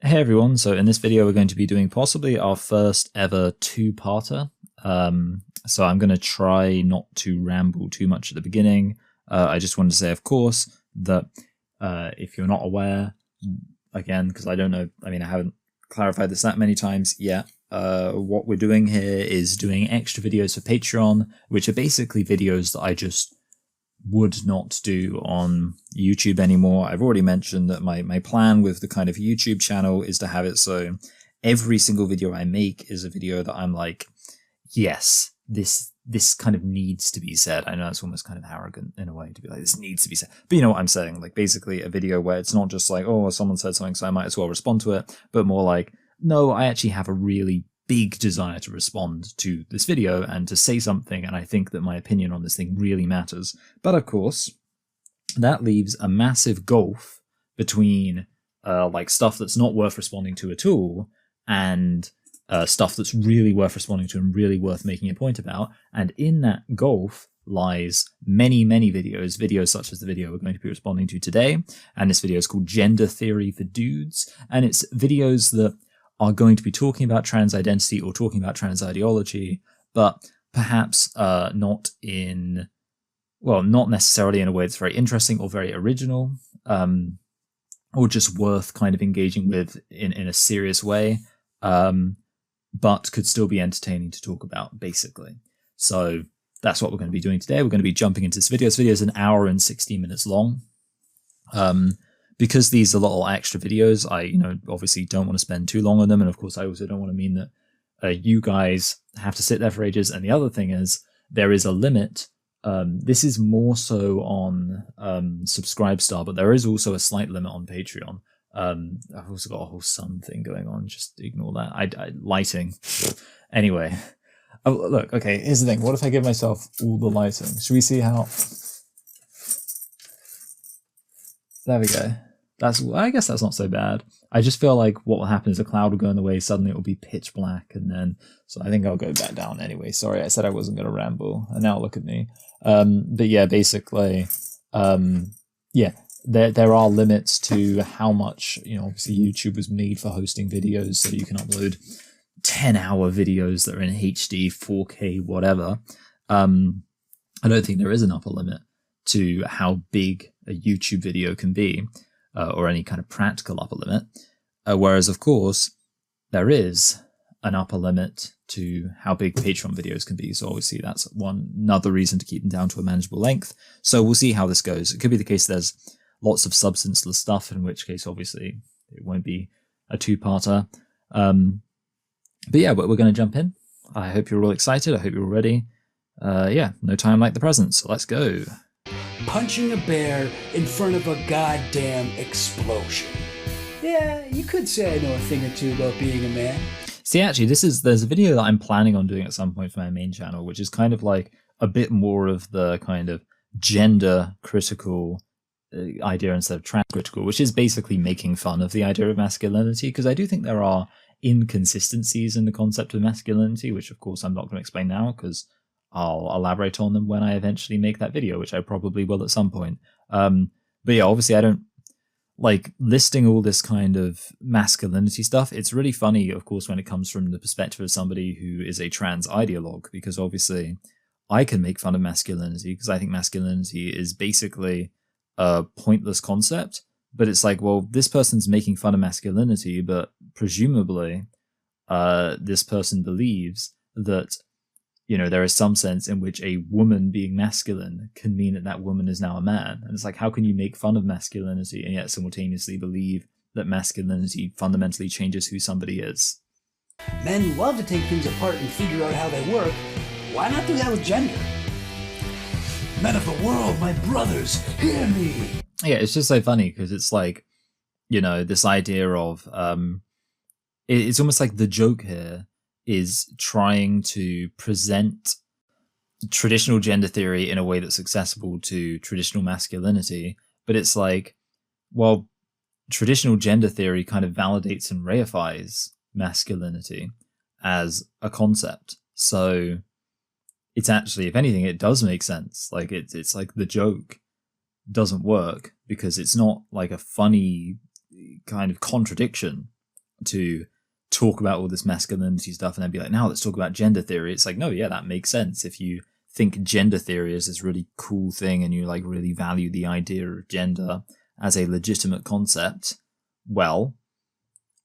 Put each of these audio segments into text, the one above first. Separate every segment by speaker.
Speaker 1: Hey everyone, so in this video we're going to be doing possibly our first ever two-parter. So I'm going to try not to ramble too much at the beginning. I just wanted to say, of course, that if you're not aware, again, because I don't know, I haven't clarified this that many times yet, what we're doing here is doing extra videos for Patreon, which are basically videos that I just would not do on YouTube anymore. I've already mentioned that my plan with the kind of YouTube channel is to have it so every single video I make is a video that I'm like, yes, this kind of needs to be said. I know it's almost kind of arrogant in a way to be like, this needs to be said. But you know what I'm saying? Like basically a video where it's not just like, oh, someone said something, so I might as well respond to it, but more like, no, I actually have a really big desire to respond to this video and to say something, and I think that my opinion on this thing really matters. But of course, that leaves a massive gulf between like stuff that's not worth responding to at all and stuff that's really worth responding to and really worth making a point about. And in that gulf lies many videos such as the video we're going to be responding to today. And this video is called Gender Theory for Dudes, and it's videos that are going to be talking about trans identity or talking about trans ideology, but perhaps not necessarily in a way that's very interesting or very original, or just worth kind of engaging with in a serious way, but could still be entertaining to talk about, basically. So that's what we're going to be doing today. We're going to be jumping into this video. This video is an hour and 16 minutes long. Because these are little extra videos, I obviously don't want to spend too long on them, and of course I also don't want to mean that you guys have to sit there for ages. And the other thing is, there is a limit. This is more so on Subscribestar, but there is also a slight limit on Patreon. I've also got a whole sun thing going on, just ignore that. Lighting. Anyway, look, okay, here's the thing. What if I give myself all the lighting? Should we see how... There we go. I guess that's not so bad. I just feel like what will happen is a cloud will go in the way, suddenly it will be pitch black, and then, so I think I'll go back down anyway. Sorry, I said I wasn't going to ramble, and now look at me. But yeah, basically, yeah, there are limits to how much, obviously YouTube was made for hosting videos, so you can upload 10-hour videos that are in HD, 4K, whatever. I don't think there is an upper limit to how big a YouTube video can be, or any kind of practical upper limit. Whereas, of course, there is an upper limit to how big Patreon videos can be. So obviously that's another reason to keep them down to a manageable length. So we'll see how this goes. It could be the case there's lots of substanceless stuff, in which case, obviously, it won't be a two-parter. But yeah, we're going to jump in. I hope you're all excited. I hope you're all ready. Yeah, no time like the present, so let's go.
Speaker 2: Punching a bear in front of a goddamn explosion. Yeah, you could say I know a thing or two about being a man.
Speaker 1: See, actually, there's a video that I'm planning on doing at some point for my main channel, which is kind of like a bit more of the kind of gender critical idea instead of trans critical, which is basically making fun of the idea of masculinity, because I do think there are inconsistencies in the concept of masculinity, which of course I'm not going to explain now because I'll elaborate on them when I eventually make that video, which I probably will at some point. But yeah, obviously I don't like listing all this kind of masculinity stuff. It's really funny, of course, when it comes from the perspective of somebody who is a trans ideologue, because obviously I can make fun of masculinity because I think masculinity is basically a pointless concept. But it's like, well, this person's making fun of masculinity, but presumably this person believes that there is some sense in which a woman being masculine can mean that that woman is now a man. And it's like, how can you make fun of masculinity and yet simultaneously believe that masculinity fundamentally changes who somebody is?
Speaker 2: Men love to take things apart and figure out how they work. Why not do that with gender? Men of the world, my brothers, hear me.
Speaker 1: Yeah, it's just so funny because it's like, this idea of, it's almost like the joke here is trying to present traditional gender theory in a way that's accessible to traditional masculinity. But it's like, well, traditional gender theory kind of validates and reifies masculinity as a concept. So it's actually, if anything, it does make sense. Like it's like the joke doesn't work because it's not like a funny kind of contradiction to talk about all this masculinity stuff and then be like, now let's talk about gender theory. It's like, no, yeah, that makes sense. If you think gender theory is this really cool thing and you like really value the idea of gender as a legitimate concept, well,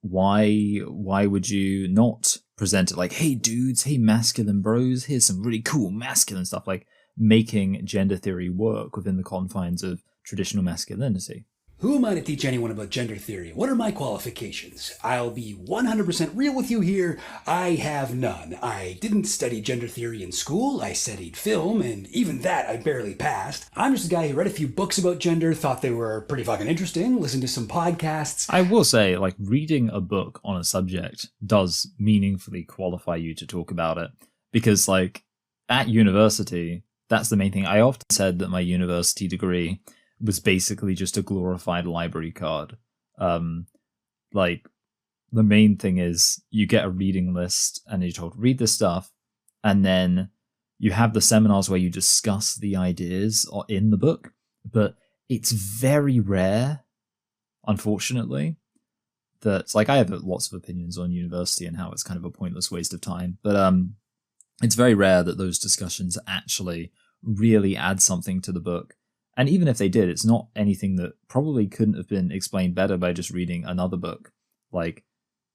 Speaker 1: why would you not present it like, hey dudes, hey masculine bros, here's some really cool masculine stuff, like making gender theory work within the confines of traditional masculinity?
Speaker 2: Who am I to teach anyone about gender theory? What are my qualifications? I'll be 100% real with you here. I have none. I didn't study gender theory in school. I studied film, and even that I barely passed. I'm just a guy who read a few books about gender, thought they were pretty fucking interesting, listened to some podcasts.
Speaker 1: I will say, like, reading a book on a subject does meaningfully qualify you to talk about it. Because, like, at university, that's the main thing. I often said that my university degree was basically just a glorified library card. Like, the main thing is you get a reading list and you're told, read this stuff, and then you have the seminars where you discuss the ideas in the book, but it's very rare, unfortunately, that, like, I have lots of opinions on university and how it's kind of a pointless waste of time, but it's very rare that those discussions actually really add something to the book. And even if they did, it's not anything that probably couldn't have been explained better by just reading another book. Like,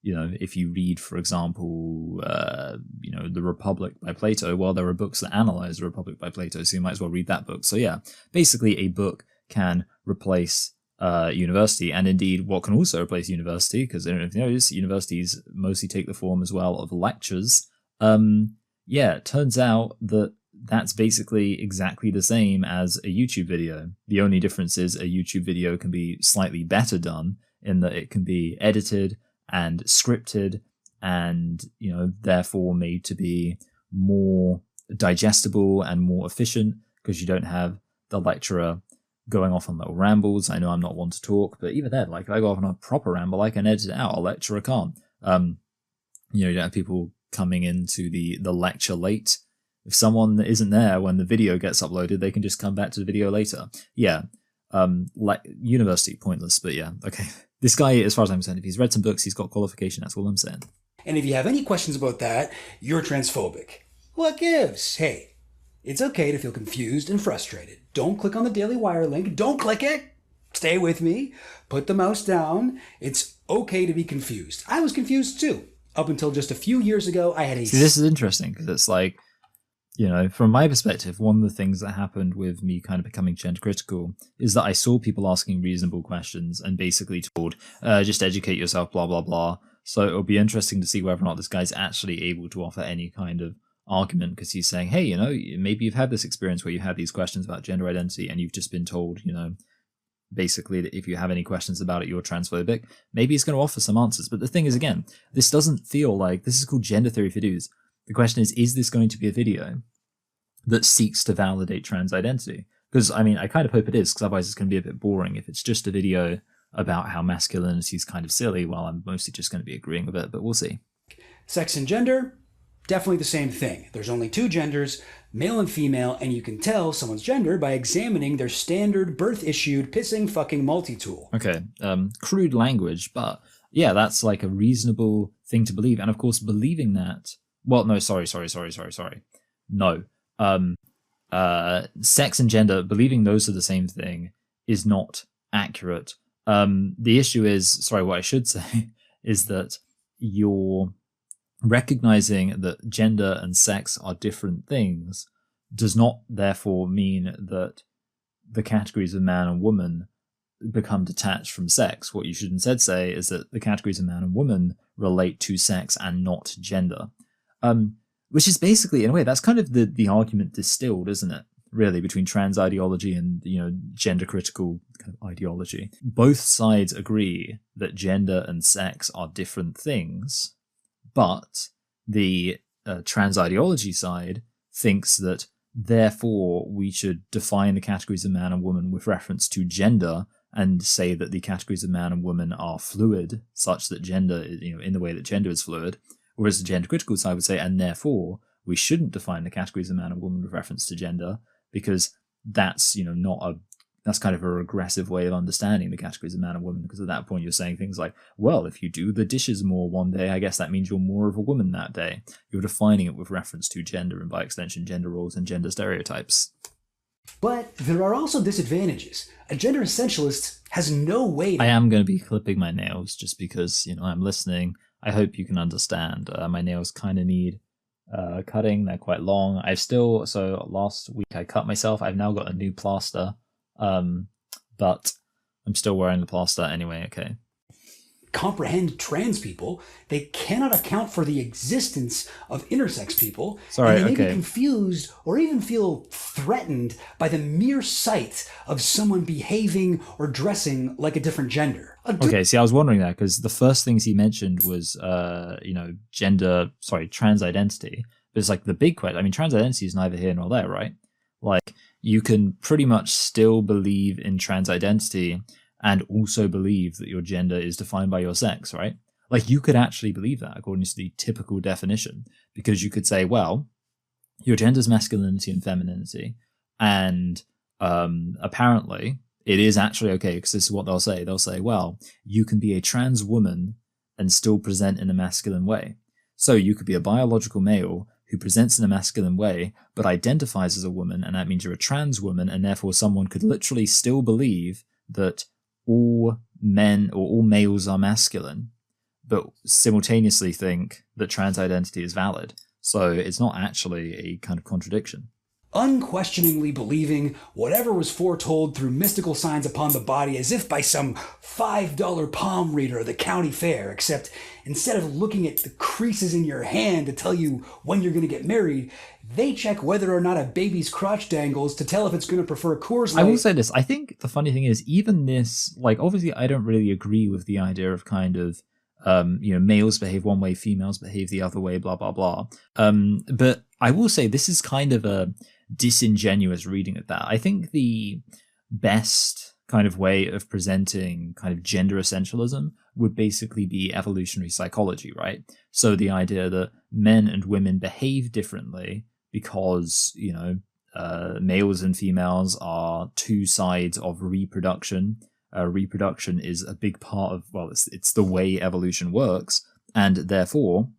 Speaker 1: you know, if you read, for example, The Republic by Plato, well, there are books that analyze The Republic by Plato, so you might as well read that book. So yeah, basically a book can replace university, and indeed what can also replace university, because I don't know if you notice, universities mostly take the form as well of lectures. Yeah, it turns out that that's basically exactly the same as a YouTube video. The only difference is a YouTube video can be slightly better done in that it can be edited and scripted and, you know, therefore made to be more digestible and more efficient because you don't have the lecturer going off on little rambles. I know I'm not one to talk, but even then, like, if I go off on a proper ramble, I can edit it out. A lecturer can't. You don't have people coming into the lecture late. If someone isn't there when the video gets uploaded, they can just come back to the video later. Yeah, like university, pointless, but yeah, okay. This guy, as far as I'm concerned, if he's read some books, he's got qualification, that's all I'm saying.
Speaker 2: And if you have any questions about that, you're transphobic. What gives? Hey, it's okay to feel confused and frustrated. Don't click on the Daily Wire link. Don't click it. Stay with me. Put the mouse down. It's okay to be confused. I was confused too. Up until just a few years ago, I had a...
Speaker 1: See, this is interesting because it's like, you know, from my perspective, one of the things that happened with me kind of becoming gender critical is that I saw people asking reasonable questions and basically told, just educate yourself, blah, blah, blah. So it'll be interesting to see whether or not this guy's actually able to offer any kind of argument, because he's saying, hey, you know, maybe you've had this experience where you had these questions about gender identity and you've just been told, you know, basically that if you have any questions about it, you're transphobic. Maybe he's going to offer some answers. But the thing is, again, this doesn't feel like, this is called Gender Theory for Dudes. The question is this going to be a video that seeks to validate trans identity? Because, I mean, I kind of hope it is, because otherwise it's going to be a bit boring. If it's just a video about how masculinity is kind of silly, well, I'm mostly just going to be agreeing with it, but we'll see.
Speaker 2: Sex and gender, definitely the same thing. There's only two genders, male and female, and you can tell someone's gender by examining their standard birth-issued pissing fucking multi-tool.
Speaker 1: Okay, crude language, but yeah, that's like a reasonable thing to believe. And of course, believing that... Well, no, sorry. No. Sex and gender, believing those are the same thing is not accurate. The issue is, what I should say is that you're recognizing that gender and sex are different things does not therefore mean that the categories of man and woman become detached from sex. What you should instead say is that the categories of man and woman relate to sex and not gender. Which is basically, in a way, that's kind of the argument distilled, isn't it? Really, between trans ideology and, you know, gender critical kind of ideology. Both sides agree that gender and sex are different things, but the trans ideology side thinks that therefore we should define the categories of man and woman with reference to gender and say that the categories of man and woman are fluid, such that gender, you know, in the way that gender is fluid. Whereas the gender critical side would say, and therefore we shouldn't define the categories of man and woman with reference to gender, because that's, you know, not that's kind of a regressive way of understanding the categories of man and woman, because at that point you're saying things like, well, if you do the dishes more one day, I guess that means you're more of a woman that day. You're defining it with reference to gender and by extension gender roles and gender stereotypes.
Speaker 2: But there are also disadvantages. A gender essentialist has no way to...
Speaker 1: I am going to be clipping my nails just because, I'm listening. I hope you can understand. My nails kind of need cutting. They're quite long. So last week I cut myself. I've now got a new plaster, but I'm still wearing the plaster anyway. Okay.
Speaker 2: Comprehend trans people. They cannot account for the existence of intersex people.
Speaker 1: Sorry,
Speaker 2: and they may
Speaker 1: okay.
Speaker 2: be confused or even feel threatened by the mere sight of someone behaving or dressing like a different gender.
Speaker 1: Okay, see, I was wondering that because the first things he mentioned was, trans identity. But it's like the big question. I mean, trans identity is neither here nor there, right? Like, you can pretty much still believe in trans identity and also believe that your gender is defined by your sex, right? Like, you could actually believe that according to the typical definition, because you could say, well, your gender is masculinity and femininity, and apparently it is actually okay, because this is what they'll say. They'll say, well, you can be a trans woman and still present in a masculine way. So you could be a biological male who presents in a masculine way, but identifies as a woman, and that means you're a trans woman, and therefore someone could literally still believe that all men or all males are masculine, but simultaneously think that trans identity is valid. So it's not actually a kind of contradiction.
Speaker 2: Unquestioningly believing whatever was foretold through mystical signs upon the body as if by some $5 palm reader of the county fair, except instead of looking at the creases in your hand to tell you when you're going to get married, they check whether or not a baby's crotch dangles to tell if it's going to prefer Coors Light.
Speaker 1: I will say this. I think the funny thing is, even this, like, obviously I don't really agree with the idea of kind of, males behave one way, females behave the other way, blah, blah, blah. But I will say this is kind of a disingenuous reading of that. I think the best kind of way of presenting kind of gender essentialism would basically be evolutionary psychology, right? So the idea that men and women behave differently because, males and females are two sides of reproduction. Reproduction is a big part of, it's the way evolution works. And therefore,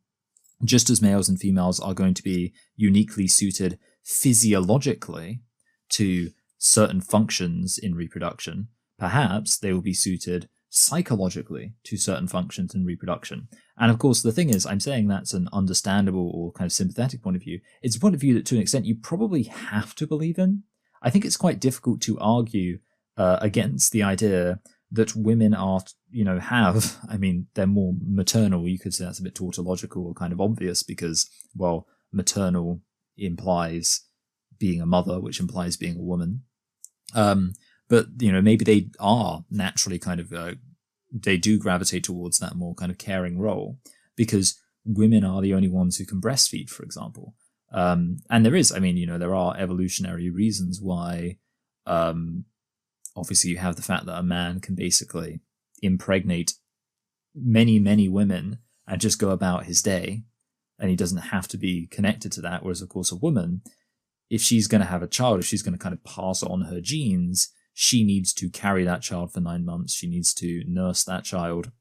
Speaker 1: just as males and females are going to be uniquely suited physiologically to certain functions in reproduction, perhaps they will be suited psychologically to certain functions in reproduction. And of course, the thing is, I'm saying that's an understandable or kind of sympathetic point of view. It's a point of view that to an extent you probably have to believe in. I think it's quite difficult to argue against the idea that women are, they're more maternal. You could say that's a bit tautological or kind of obvious because, well, maternal implies being a mother, which implies being a woman. But, maybe they are naturally kind of, they do gravitate towards that more kind of caring role because women are the only ones who can breastfeed, for example. And there is, there are evolutionary reasons why, obviously you have the fact that a man can basically impregnate many, many women and just go about his day, and he doesn't have to be connected to that. Whereas, of course, a woman, if she's going to have a child, if she's going to kind of pass on her genes, she needs to carry that child for 9 months. She needs to nurse that child.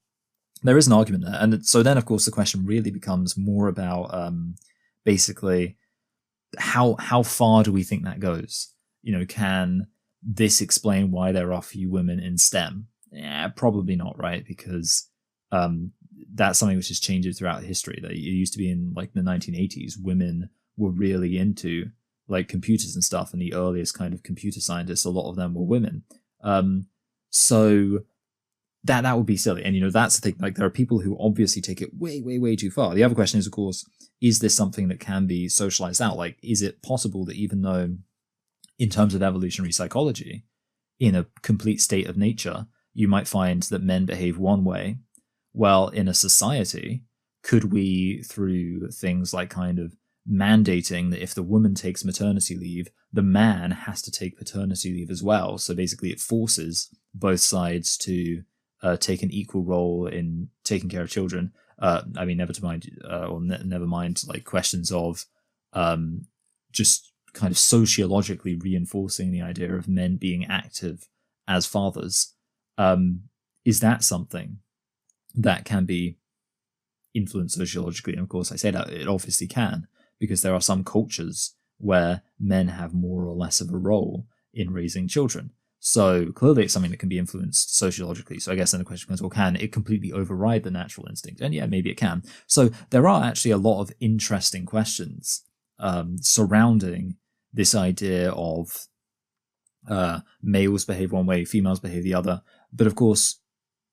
Speaker 1: There is an argument there. And so then, of course, the question really becomes more about basically how far do we think that goes? Can this explain why there are few women in STEM? Yeah, probably not, right? Because that's something which has changed throughout history. That it used to be in like the 1980s, women were really into like computers and stuff, and the earliest kind of computer scientists, a lot of them were women. So that would be silly. And that's the thing. Like, there are people who obviously take it way, way, way too far. The other question is, of course, is this something that can be socialized out? Like, is it possible that even though, in terms of evolutionary psychology, in a complete state of nature, you might find that men behave one way, well, in a society, could we, through things like kind of mandating that if the woman takes maternity leave, the man has to take paternity leave as well? So basically it forces both sides to take an equal role in taking care of children. Never mind like questions of just kind of sociologically reinforcing the idea of men being active as fathers. Is that something that can be influenced sociologically? And of course, I say that it obviously can, because there are some cultures where men have more or less of a role in raising children. So clearly it's something that can be influenced sociologically. So I guess then the question becomes, well, can it completely override the natural instinct? And yeah, maybe it can. So there are actually a lot of interesting questions surrounding this idea of males behave one way, females behave the other. But of course,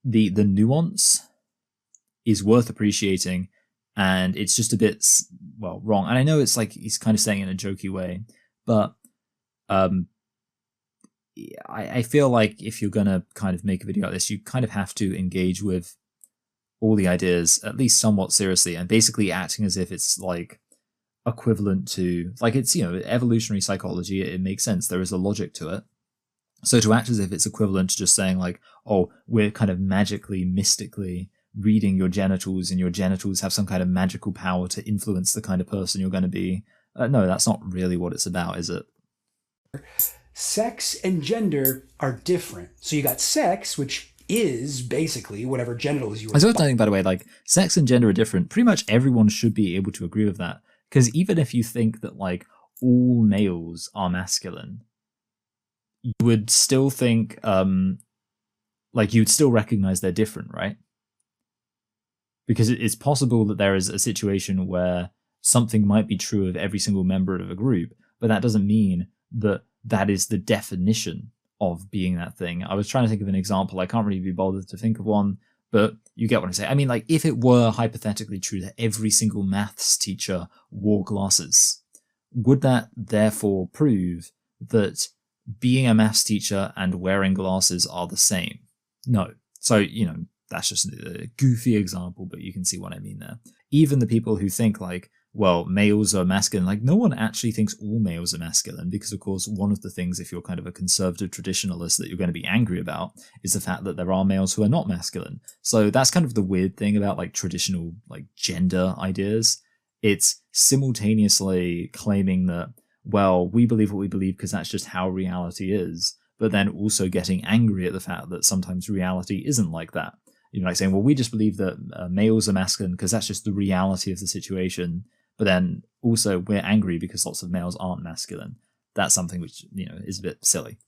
Speaker 1: the nuance is worth appreciating, and it's just a bit, well, wrong. And I know it's like he's kind of saying it in a jokey way, but I feel like if you're going to kind of make a video like this, you kind of have to engage with all the ideas at least somewhat seriously, and basically acting as if it's like equivalent to, like, it's, evolutionary psychology. It makes sense. There is a logic to it. So to act as if it's equivalent to just saying like, oh, we're kind of magically, mystically reading your genitals, and your genitals have some kind of magical power to influence the kind of person you're going to be. No, that's not really what it's about, is it?
Speaker 2: Sex and gender are different. So you got sex, which is basically whatever genitals you are.
Speaker 1: I was thinking, by the way, like, sex and gender are different. Pretty much everyone should be able to agree with that. Because even if you think that, like, all males are masculine, you would still think, you'd still recognize they're different, right? Because it's possible that there is a situation where something might be true of every single member of a group, but that doesn't mean that that is the definition of being that thing. I was trying to think of an example. I can't really be bothered to think of one, but you get what I say. I mean, like, if it were hypothetically true that every single maths teacher wore glasses, would that therefore prove that being a maths teacher and wearing glasses are the same? No. So, that's just a goofy example, but you can see what I mean there. Even the people who think like, well, males are masculine, like, no one actually thinks all males are masculine, because of course one of the things, if you're kind of a conservative traditionalist, that you're going to be angry about is the fact that there are males who are not masculine. So that's kind of the weird thing about like traditional like gender ideas. It's simultaneously claiming that, well, we believe what we believe because that's just how reality is, but then also getting angry at the fact that sometimes reality isn't like that. Like saying, well, we just believe that males are masculine because that's just the reality of the situation. But then also we're angry because lots of males aren't masculine. That's something which, is a bit silly.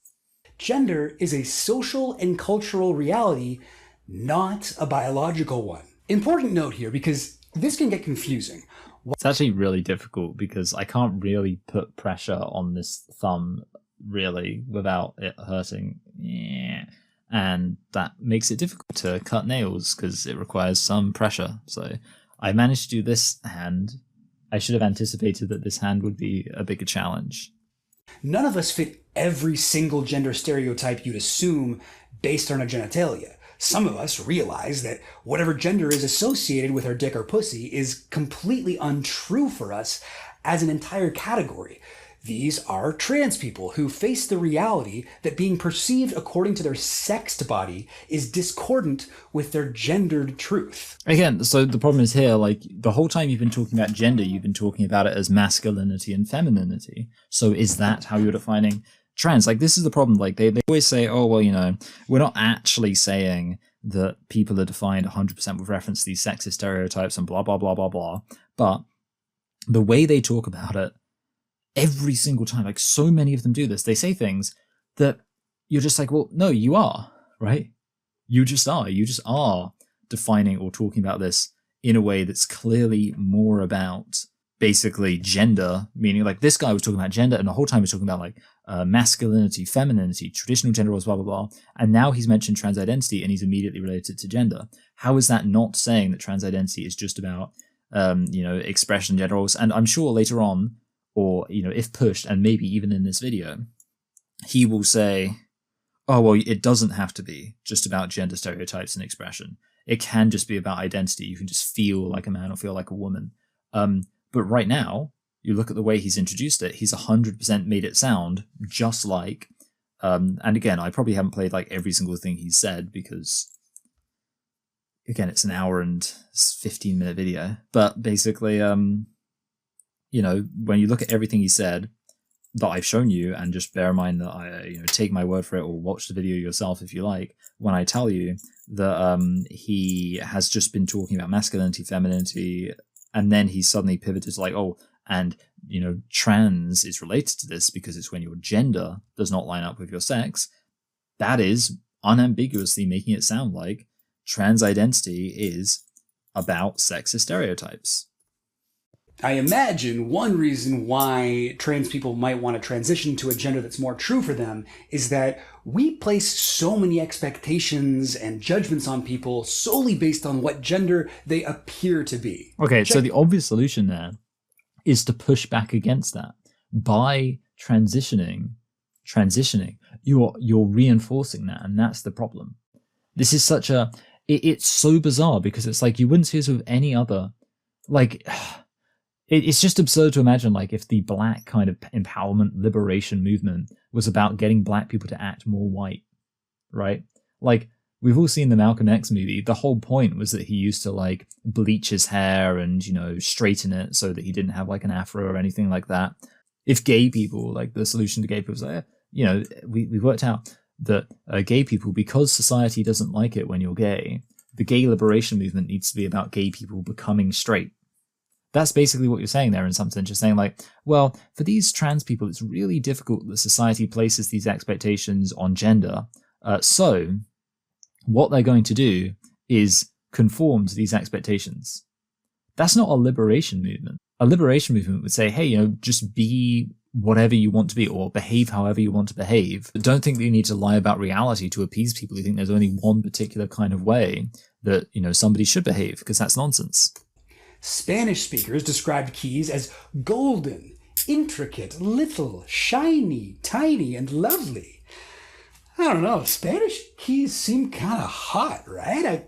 Speaker 2: Gender is a social and cultural reality, not a biological one. Important note here, because this can get confusing.
Speaker 1: It's actually really difficult because I can't really put pressure on this thumb really without it hurting. Yeah. And that makes it difficult to cut nails because it requires some pressure. So I managed to do this hand. I should have anticipated that this hand would be a bigger challenge.
Speaker 2: None of us fit every single gender stereotype you'd assume based on our genitalia. Some of us realize that whatever gender is associated with our dick or pussy is completely untrue for us as an entire category. These are trans people who face the reality that being perceived according to their sexed body is discordant with their gendered truth.
Speaker 1: Again, so the problem is here, like, the whole time you've been talking about gender, you've been talking about it as masculinity and femininity. So is that how you're defining trans? Like, this is the problem. Like, they always say, oh, well, we're not actually saying that people are defined 100% with reference to these sexist stereotypes and blah, blah, blah, blah, blah. But the way they talk about it, every single time, like, so many of them do this, they say things that you're just like, well, no, you are, right? You just are defining or talking about this in a way that's clearly more about basically gender, meaning like this guy was talking about gender and the whole time he's talking about like masculinity, femininity, traditional gender roles, blah, blah, blah. And now he's mentioned trans identity and he's immediately related to gender. How is that not saying that trans identity is just about, expression, gender roles? And I'm sure later on, or, if pushed, and maybe even in this video, he will say, oh, well, it doesn't have to be just about gender stereotypes and expression. It can just be about identity. You can just feel like a man or feel like a woman. But right now, you look at the way he's introduced it, he's 100% made it sound just like, and again, I probably haven't played like every single thing he's said because, again, it's an hour and 15-minute video. But basically, when you look at everything he said, that I've shown you, and just bear in mind that take my word for it, or watch the video yourself if you like, when I tell you that he has just been talking about masculinity, femininity, and then he suddenly pivoted to like, oh, and trans is related to this because it's when your gender does not line up with your sex. That is unambiguously making it sound like trans identity is about sexist stereotypes.
Speaker 2: I imagine one reason why trans people might want to transition to a gender that's more true for them is that we place so many expectations and judgments on people solely based on what gender they appear to be.
Speaker 1: Okay, so the obvious solution there is to push back against that by transitioning. You're reinforcing that, and that's the problem. This is such a it's so bizarre because it's like you wouldn't see this with any other, like, it's just absurd to imagine like if the black kind of empowerment liberation movement was about getting black people to act more white, right? Like, we've all seen the Malcolm X movie. The whole point was that he used to like bleach his hair and straighten it so that he didn't have like an afro or anything like that. If gay people, like, the solution to gay people was like, we've worked out that gay people, because society doesn't like it when you're gay, the gay liberation movement needs to be about gay people becoming straight. That's basically what you're saying there in some sense. You're saying like, well, for these trans people, it's really difficult that society places these expectations on gender. So what they're going to do is conform to these expectations. That's not a liberation movement. A liberation movement would say, hey, just be whatever you want to be, or behave however you want to behave. But don't think that you need to lie about reality to appease people who think there's only one particular kind of way that, somebody should behave, because that's nonsense.
Speaker 2: Spanish speakers described keys as golden, intricate, little, shiny, tiny, and lovely. I don't know, Spanish keys seem kind of hot, right? I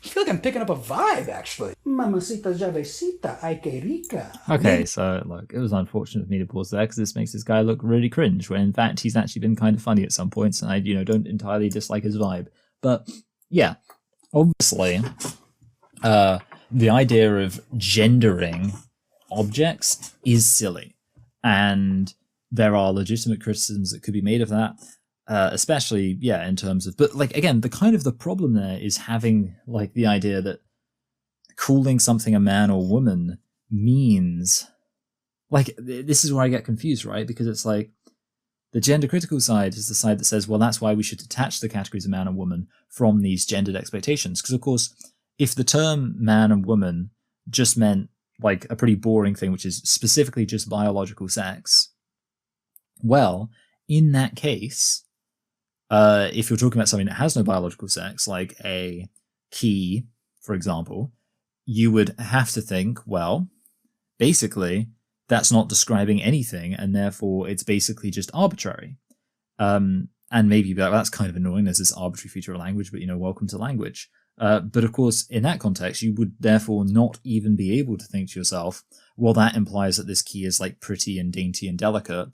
Speaker 2: feel like I'm picking up a vibe, actually. Mamacita llavecita, ay que rica.
Speaker 1: Okay, so look, it was unfortunate for me to pause there because this makes this guy look really cringe, when in fact he's actually been kind of funny at some points, and I, don't entirely dislike his vibe. But yeah, obviously, the idea of gendering objects is silly, and there are legitimate criticisms that could be made of that. Especially, in terms of, but like, again, the problem there is having like the idea that calling something a man or woman means, like, this is where I get confused, right? Because it's like the gender critical side is the side that says, well, that's why we should detach the categories of man and woman from these gendered expectations. Because of course, if the term man and woman just meant like a pretty boring thing, which is specifically just biological sex, well, in that case, if you're talking about something that has no biological sex, like a key, for example, you would have to think, well, basically, that's not describing anything, and therefore it's basically just arbitrary. And maybe that's kind of annoying. There's this arbitrary feature of language, but welcome to language. But of course, in that context, you would therefore not even be able to think to yourself, well, that implies that this key is like pretty and dainty and delicate,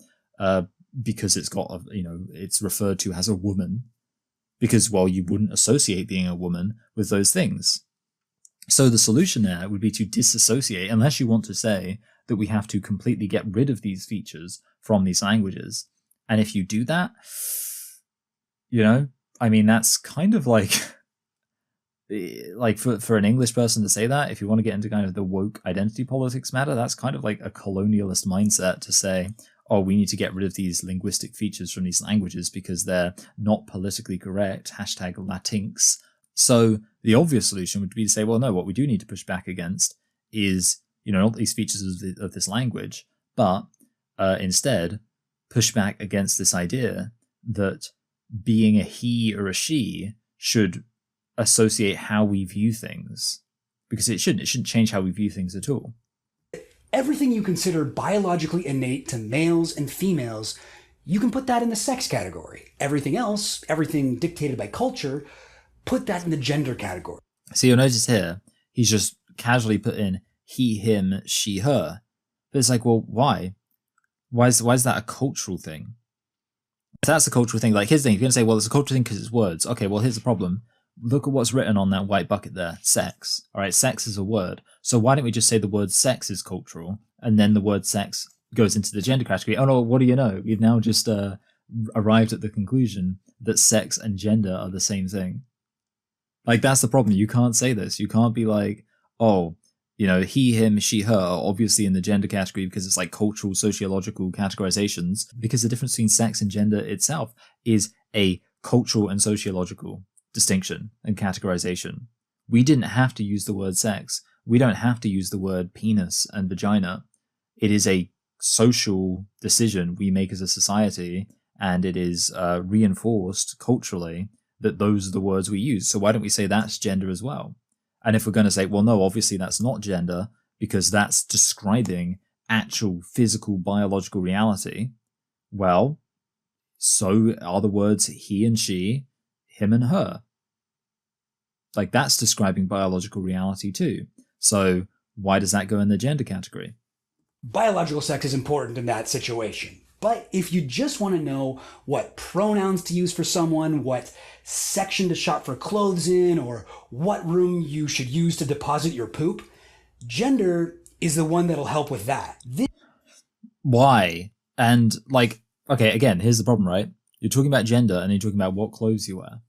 Speaker 1: because it's got, it's referred to as a woman, because, well, you wouldn't associate being a woman with those things. So the solution there would be to disassociate, unless you want to say that we have to completely get rid of these features from these languages. And if you do that, that's kind of like for an English person to say that, if you want to get into kind of the woke identity politics matter, that's kind of like a colonialist mindset to say, oh, we need to get rid of these linguistic features from these languages because they're not politically correct, #Latinx. So the obvious solution would be to say, well, no, what we do need to push back against is, not these features of this language, but instead push back against this idea that being a he or a she should associate how we view things, because it shouldn't change how we view things at all.
Speaker 2: Everything you consider biologically innate to males and females, you can put that in the sex category. Everything else, everything dictated by culture, put that in the gender category.
Speaker 1: So you'll notice here, he's just casually put in he, him, she, her. But it's like, well, why? Why is that a cultural thing? If that's a cultural thing, like, here's the thing, you're going to say, well, it's a cultural thing because it's words. Okay, well, here's the problem. Look at what's written on that white bucket there. Sex. All right, sex is a word. So why don't we just say the word sex is cultural, and then the word sex goes into the gender category. Oh no, what do you know? We've now just arrived at the conclusion that sex and gender are the same thing. Like, that's the problem. You can't say this. You can't be like, oh, he, him, she, her are obviously in the gender category because it's like cultural, sociological categorizations, because the difference between sex and gender itself is a cultural and sociological distinction and categorization. We didn't have to use the word sex. We don't have to use the word penis and vagina. It is a social decision we make as a society, and it is reinforced culturally that those are the words we use. So why don't we say that's gender as well? And if we're going to say, well, no, obviously that's not gender because that's describing actual physical biological reality, well, so are the words he and she, him and her. Like, that's describing biological reality too. So why does that go in the gender category?
Speaker 2: Biological sex is important in that situation. But if you just want to know what pronouns to use for someone, what section to shop for clothes in, or what room you should use to deposit your poop, gender is the one that'll help with that.
Speaker 1: Why? And like, okay, again, here's the problem, right? You're talking about gender and you're talking about what clothes you wear.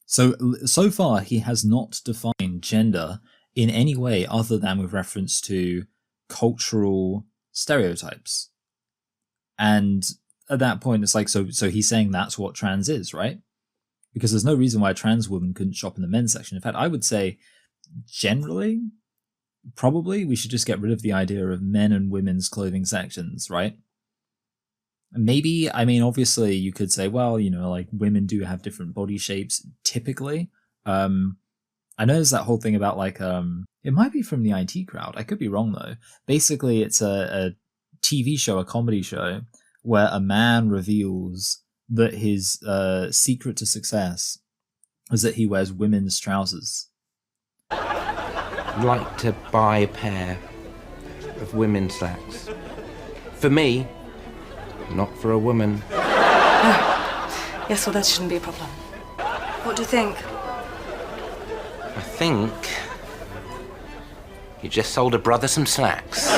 Speaker 1: So far, he has not defined gender in any way other than with reference to cultural stereotypes. And at that point, it's like, so he's saying that's what trans is, right? Because there's no reason why a trans woman couldn't shop in the men's section. In fact, I would say generally, probably we should just get rid of the idea of men and women's clothing sections, right? Maybe, I mean, obviously you could say, well, like women do have different body shapes typically. I know there's that whole thing about like, it might be from the IT crowd. I could be wrong though. Basically, it's a TV show, a comedy show, where a man reveals that his secret to success is that he wears women's trousers.
Speaker 3: I'd like to buy a pair of women's slacks. For me, not for a woman.
Speaker 4: Oh. Yes, well, that shouldn't be a problem. What do you think?
Speaker 3: I think you just sold a brother some slacks.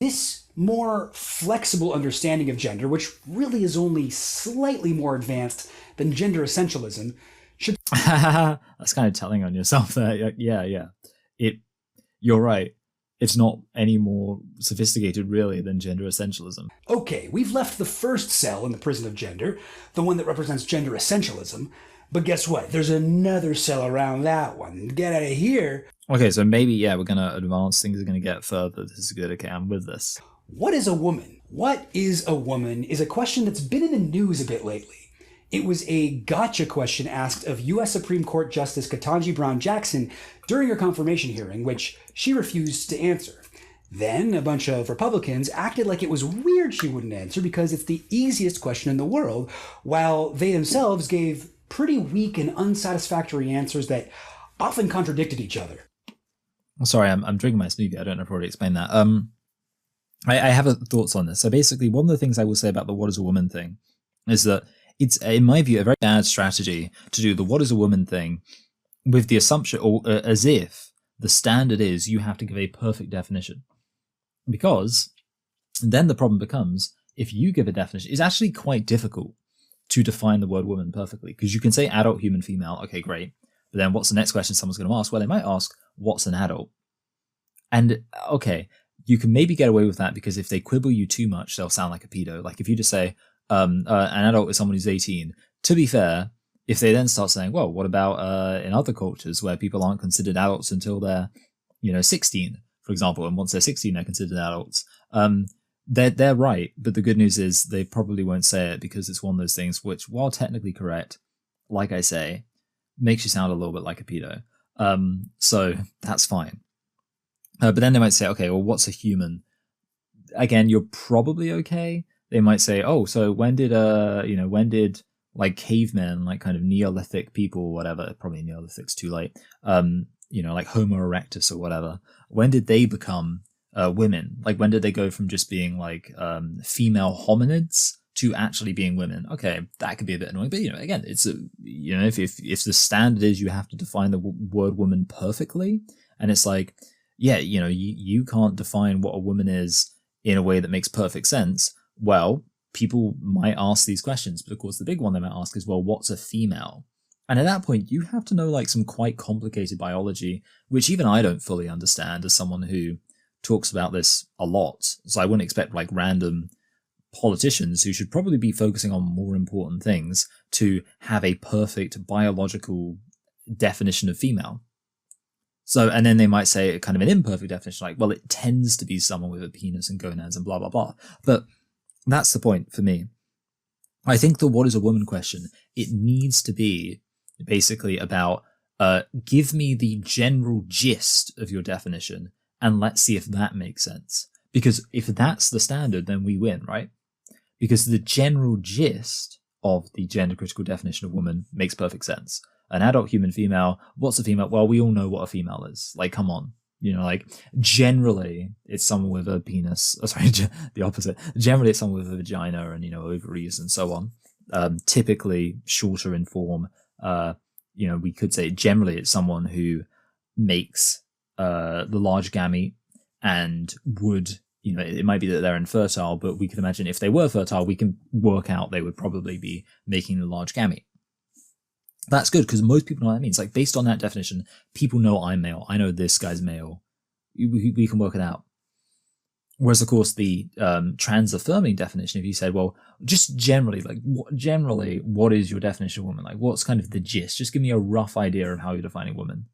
Speaker 2: This more flexible understanding of gender, which really is only slightly more advanced than gender essentialism, should...
Speaker 1: That's kind of telling on yourself there. Yeah. You're right. It's not any more sophisticated, really, than gender essentialism.
Speaker 2: Okay, we've left the first cell in the prison of gender, the one that represents gender essentialism, but guess what? There's another cell around that one. Get out of here.
Speaker 1: Okay, so maybe, we're going to advance. Things are going to get further. This is good. Okay, I'm with this.
Speaker 2: What is a woman? What is a woman is a question that's been in the news a bit lately. It was a gotcha question asked of U.S. Supreme Court Justice Ketanji Brown Jackson during her confirmation hearing, which she refused to answer. Then a bunch of Republicans acted like it was weird she wouldn't answer because it's the easiest question in the world, while they themselves gave pretty weak and unsatisfactory answers that often contradicted each other.
Speaker 1: Sorry, I'm drinking my smoothie. I don't know if I already explained that. I have thoughts on this. So basically, one of the things I will say about the what is a woman thing is that it's, in my view, a very bad strategy to do the what is a woman thing with the assumption, or as if the standard is you have to give a perfect definition. Because then the problem becomes, if you give a definition, it's actually quite difficult to define the word woman perfectly. Because you can say adult, human, female, okay, great. But then what's the next question someone's going to ask? Well, they might ask, what's an adult? And okay, you can maybe get away with that because if they quibble you too much, they'll sound like a pedo. Like if you just say, an adult is someone who's 18. To be fair, if they then start saying, well, what about in other cultures where people aren't considered adults until they're, 16, for example, and once they're 16, they're considered adults. They're right, but the good news is they probably won't say it because it's one of those things which, while technically correct, like I say, makes you sound a little bit like a pedo. So that's fine. But then they might say, okay, well, what's a human? Again, you're probably okay. They might say, oh, so when did like cavemen, like kind of Neolithic people or whatever, probably Neolithic's too late, like Homo erectus or whatever, when did they become women? Like when did they go from just being like female hominids to actually being women? Okay, that could be a bit annoying, but again, it's if the standard is you have to define the word woman perfectly, and it's like, yeah, you can't define what a woman is in a way that makes perfect sense. Well, people might ask these questions, but of course the big one they might ask is, well, what's a female? And at that point, you have to know like some quite complicated biology, which even I don't fully understand as someone who talks about this a lot. So I wouldn't expect like random politicians who should probably be focusing on more important things to have a perfect biological definition of female. So, and then they might say kind of an imperfect definition, like, well, it tends to be someone with a penis and gonads and blah, blah, blah. But that's the point for me. I think the what is a woman question, it needs to be basically about, give me the general gist of your definition and let's see if that makes sense. Because if that's the standard, then we win, right? Because the general gist of the gender critical definition of woman makes perfect sense. An adult human female, what's a female? Well, we all know what a female is. Like, come on. Like, generally, it's someone with a penis. Oh, sorry, the opposite. Generally, it's someone with a vagina and, ovaries and so on. Typically shorter in form. We could say generally it's someone who makes the large gamete and would, it might be that they're infertile, but we can imagine if they were fertile, we can work out they would probably be making the large gamete. That's good because most people know what that means. Like, based on that definition, people know I'm male. I know this guy's male. We can work it out. Whereas, of course, the trans-affirming definition, if you said, well, just generally, what is your definition of woman? Like, what's kind of the gist? Just give me a rough idea of how you're defining woman.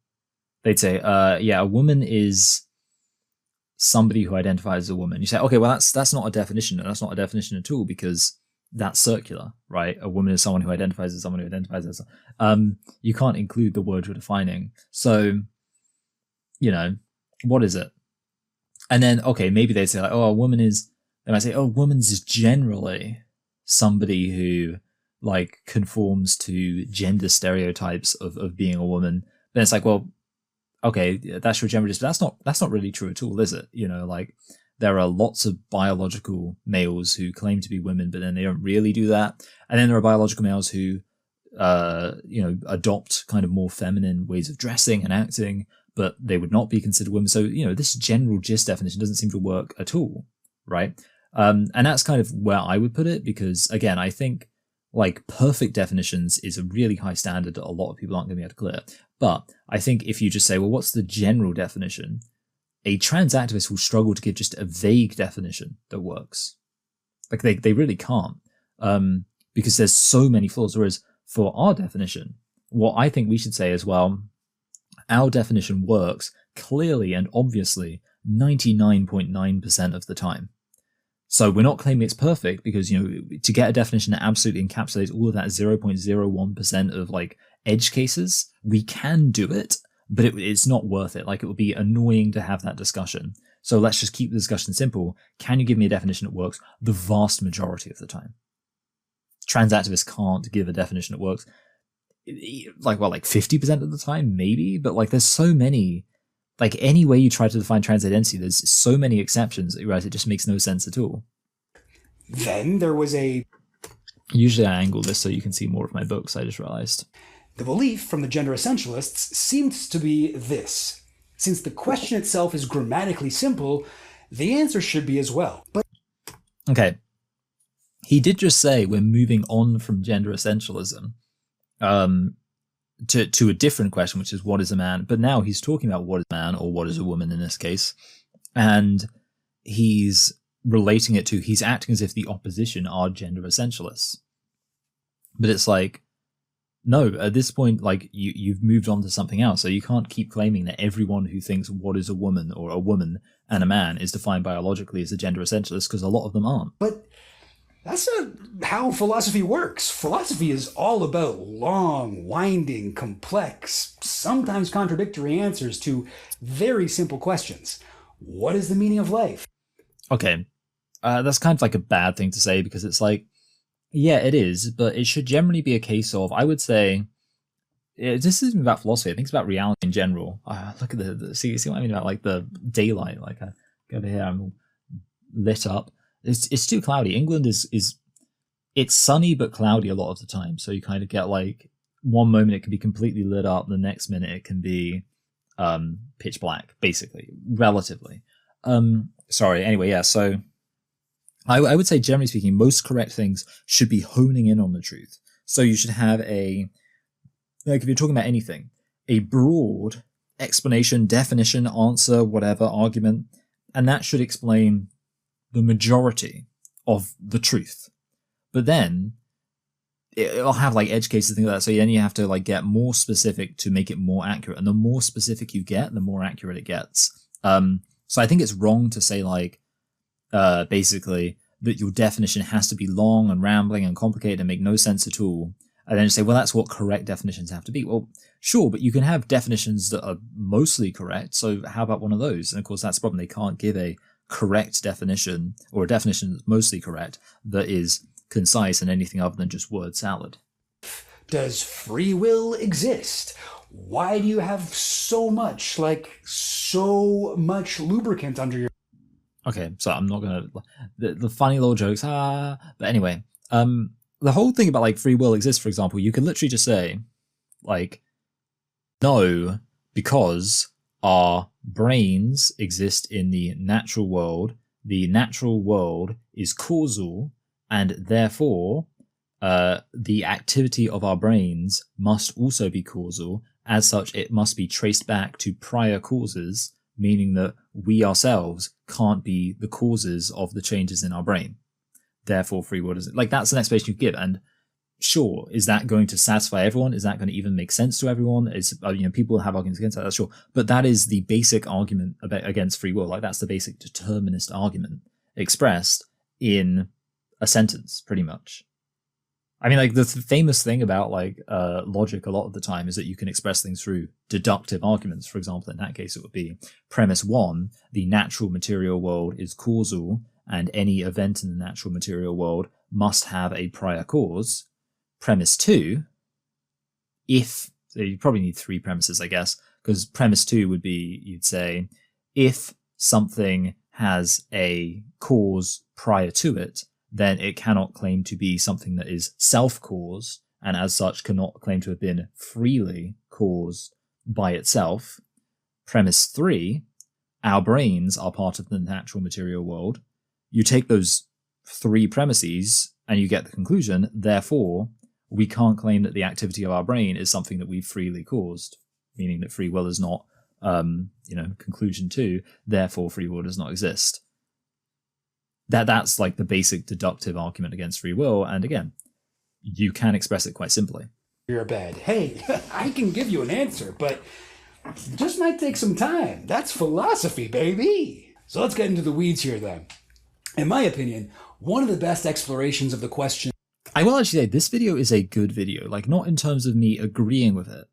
Speaker 1: They'd say, a woman is somebody who identifies as a woman. You say, okay, well, that's not a definition. That's not a definition at all because that's circular, right? A woman is someone who identifies as someone who identifies as. You can't include the word you're defining. So, what is it? And then, okay, maybe they'd say like, oh, a woman is. They might say, oh, woman's is generally somebody who like conforms to gender stereotypes of being a woman. Then it's like, well, okay, that's your gender, but that's not really true at all, is it? Like, there are lots of biological males who claim to be women, but then they don't really do that. And then there are biological males who, adopt kind of more feminine ways of dressing and acting, but they would not be considered women. So, this general gist definition doesn't seem to work at all, right? And that's kind of where I would put it, because again, I think like perfect definitions is a really high standard that a lot of people aren't going to be able to clear. But I think if you just say, well, what's the general definition? A trans activist will struggle to give just a vague definition that works. Like they really can't, because there's so many flaws. Whereas for our definition, what I think we should say is, well, our definition works clearly and obviously 99.9% of the time. So we're not claiming it's perfect because, to get a definition that absolutely encapsulates all of that 0.01% of like edge cases, we can do it, but it's not worth it. Like, it would be annoying to have that discussion. So let's just keep the discussion simple. Can you give me a definition that works the vast majority of the time? Trans activists can't give a definition that works like 50% of the time, maybe, but like there's so many, like any way you try to define trans identity, there's so many exceptions that you realize it just makes no sense at all.
Speaker 2: Then there was
Speaker 1: Usually I angle this so you can see more of my books, I just realized.
Speaker 2: The belief from the gender essentialists seems to be this. Since the question itself is grammatically simple, the answer should be as well. But
Speaker 1: okay. He did just say we're moving on from gender essentialism to a different question, which is what is a man? But now he's talking about what is a man or what is a woman in this case. And he's relating it to, he's acting as if the opposition are gender essentialists. But it's like, no, at this point, like you've moved on to something else. So you can't keep claiming that everyone who thinks what is a woman or a woman and a man is defined biologically as a gender essentialist, because a lot of them aren't.
Speaker 2: But that's not how philosophy works. Philosophy is all about long, winding, complex, sometimes contradictory answers to very simple questions. What is the meaning of life?
Speaker 1: Okay, that's kind of like a bad thing to say, because it's like, yeah, it is, but it should generally be a case of, I would say, this isn't about philosophy, I think it's about reality in general. Look at the see what I mean about like the daylight, like I go over here, I'm lit up. It's too cloudy. England is it's sunny but cloudy a lot of the time, so you kind of get like one moment it can be completely lit up, the next minute it can be pitch black, basically, relatively. Sorry, anyway, yeah, so I would say, generally speaking, most correct things should be honing in on the truth. So you should have if you're talking about anything, a broad explanation, definition, answer, whatever, argument, and that should explain the majority of the truth. But then it'll have like edge cases, things like that. So then you have to like get more specific to make it more accurate. And the more specific you get, the more accurate it gets. So I think it's wrong to say like, basically that your definition has to be long and rambling and complicated and make no sense at all. And then say, well, that's what correct definitions have to be. Well, sure, but you can have definitions that are mostly correct. So how about one of those? And of course, that's the problem. They can't give a correct definition or a definition that's mostly correct that is concise and anything other than just word salad.
Speaker 2: Does free will exist? Why do you have so much lubricant under your...
Speaker 1: Okay, so I'm not gonna the funny little jokes, but anyway, the whole thing about like free will exists, for example, you can literally just say like, no, because our brains exist in the natural world is causal, and therefore the activity of our brains must also be causal. As such, it must be traced back to prior causes, meaning that we ourselves can't be the causes of the changes in our brain. Therefore, free will is like, that's an explanation you give. And sure, is that going to satisfy everyone? Is that going to even make sense to everyone? Is people have arguments against that, that's sure. But that is the basic argument against free will. Like, that's the basic determinist argument expressed in a sentence, pretty much. I mean, like, the famous thing about like logic a lot of the time is that you can express things through deductive arguments. For example, in that case, it would be premise 1, the natural material world is causal, and any event in the natural material world must have a prior cause. Premise 2, so you probably need 3 premises, I guess, because premise 2 would be, you'd say, if something has a cause prior to it, then it cannot claim to be something that is self-caused, and as such cannot claim to have been freely caused by itself. Premise 3, our brains are part of the natural material world. You take those 3 premises and you get the conclusion, therefore, we can't claim that the activity of our brain is something that we've freely caused, meaning that free will is not, conclusion 2, therefore free will does not exist. That's like the basic deductive argument against free will, and again, you can express it quite simply.
Speaker 2: Your bed. Hey, I can give you an answer, but it just might take some time. That's philosophy, baby. So let's get into the weeds here then. In my opinion, one of the best explorations of the question...
Speaker 1: I will actually say this video is a good video, like not in terms of me agreeing with it,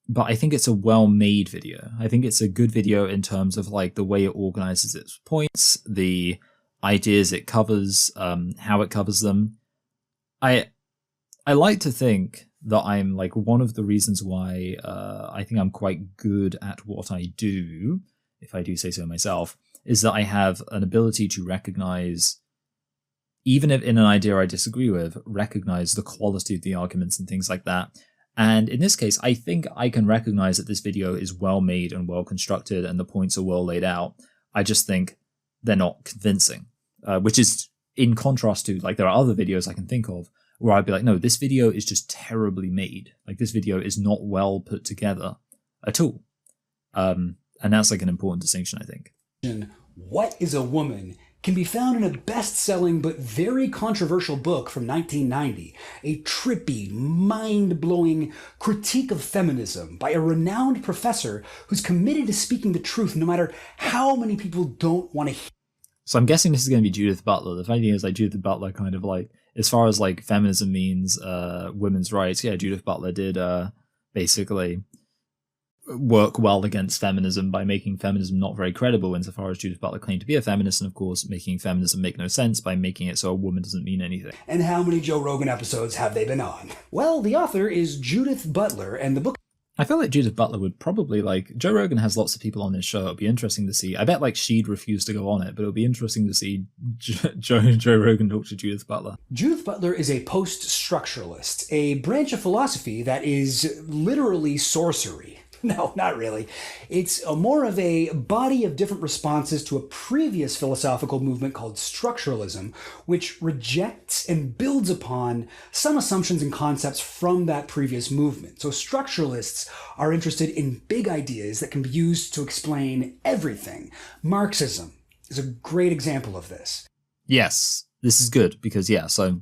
Speaker 1: but I think it's a well-made video. I think it's a good video in terms of like the way it organizes its points, the ideas it covers, how it covers them. I like to think that I'm like one of the reasons why I think I'm quite good at what I do, if I do say so myself, is that I have an ability to recognize, even if in an idea I disagree with, recognize the quality of the arguments and things like that. And in this case, I think I can recognize that this video is well made and well constructed and the points are well laid out. I just think they're not convincing, which is in contrast to, like, there are other videos I can think of where I'd be like, no, this video is just terribly made. Like, this video is not well put together at all. And that's like an important distinction, I think.
Speaker 2: What is a Woman can be found in a best-selling but very controversial book from 1990, a trippy, mind-blowing critique of feminism by a renowned professor who's committed to speaking the truth no matter how many people don't want to hear.
Speaker 1: So I'm guessing this is going to be Judith Butler. The funny thing is, like, Judith Butler kind of like, as far as like feminism means, women's rights, yeah, Judith Butler did basically work well against feminism by making feminism not very credible insofar as Judith Butler claimed to be a feminist, and of course making feminism make no sense by making it so a woman doesn't mean anything.
Speaker 2: And how many Joe Rogan episodes have they been on? Well, the author is Judith Butler, and the book...
Speaker 1: I feel like Judith Butler would probably, like, Joe Rogan has lots of people on this show. It'd be interesting to see. I bet like she'd refuse to go on it, but it'll be interesting to see Joe Rogan talk to Judith Butler.
Speaker 2: Judith Butler is a post-structuralist, a branch of philosophy that is literally sorcery. No, not really. It's more of a body of different responses to a previous philosophical movement called structuralism, which rejects and builds upon some assumptions and concepts from that previous movement. So structuralists are interested in big ideas that can be used to explain everything. Marxism is a great example of this.
Speaker 1: Yes, this is good because, yeah, so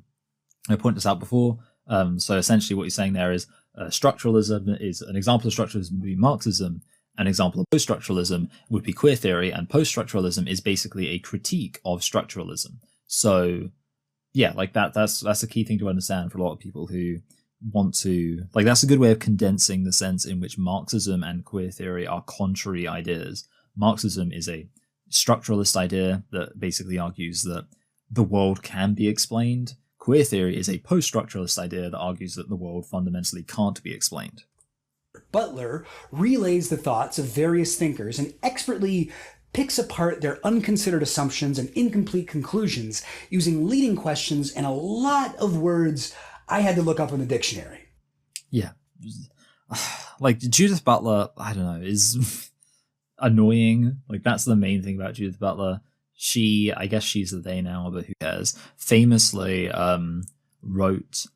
Speaker 1: I pointed this out before. So essentially what you're saying there is structuralism is an example of structuralism would be Marxism. An example of post-structuralism would be queer theory, and post-structuralism is basically a critique of structuralism. So yeah, like that's a key thing to understand for a lot of people who want to, like, that's a good way of condensing the sense in which Marxism and queer theory are contrary ideas. Marxism is a structuralist idea that basically argues that the world can be explained. Queer theory is a post-structuralist idea that argues that the world fundamentally can't be explained.
Speaker 2: Butler relays the thoughts of various thinkers and expertly picks apart their unconsidered assumptions and incomplete conclusions using leading questions and a lot of words I had to look up in the dictionary.
Speaker 1: Yeah. Like, Judith Butler, I don't know, is annoying. Like, that's the main thing about Judith Butler. I guess she's a they now, but who cares? Famously wrote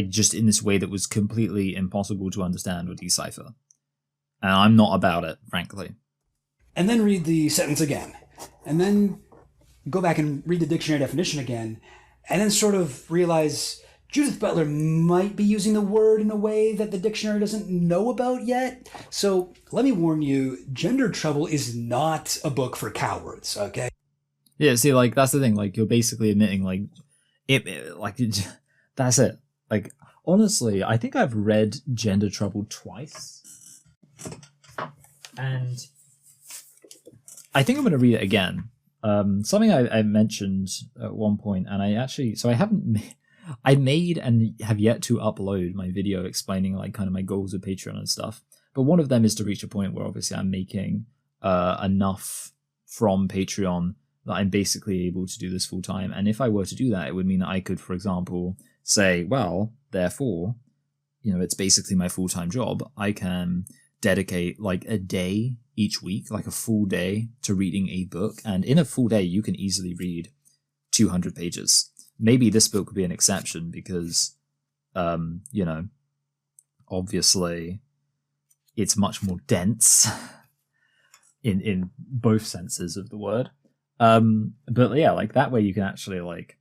Speaker 1: just in this way that was completely impossible to understand or decipher. And I'm not about it, frankly.
Speaker 2: And then read the sentence again. And then go back and read the dictionary definition again. And then sort of realize Judith Butler might be using the word in a way that the dictionary doesn't know about yet. So let me warn you, Gender Trouble is not a book for cowards, okay?
Speaker 1: Yeah, see, like, that's the thing. Like, you're basically admitting, like, that's it. Like, honestly, I think I've read Gender Trouble twice. And I think I'm going to read it again. Something I mentioned at one point, and I made and have yet to upload my video explaining, like, kind of my goals with Patreon and stuff. But one of them is to reach a point where obviously I'm making enough from Patreon that I'm basically able to do this full time. And if I were to do that, it would mean that I could, for example, say, well, therefore, it's basically my full-time job. I can dedicate like a day each week, like a full day, to reading a book. And in a full day, you can easily read 200 pages. Maybe this book would be an exception because, obviously it's much more dense in both senses of the word. But yeah, like that way you can actually like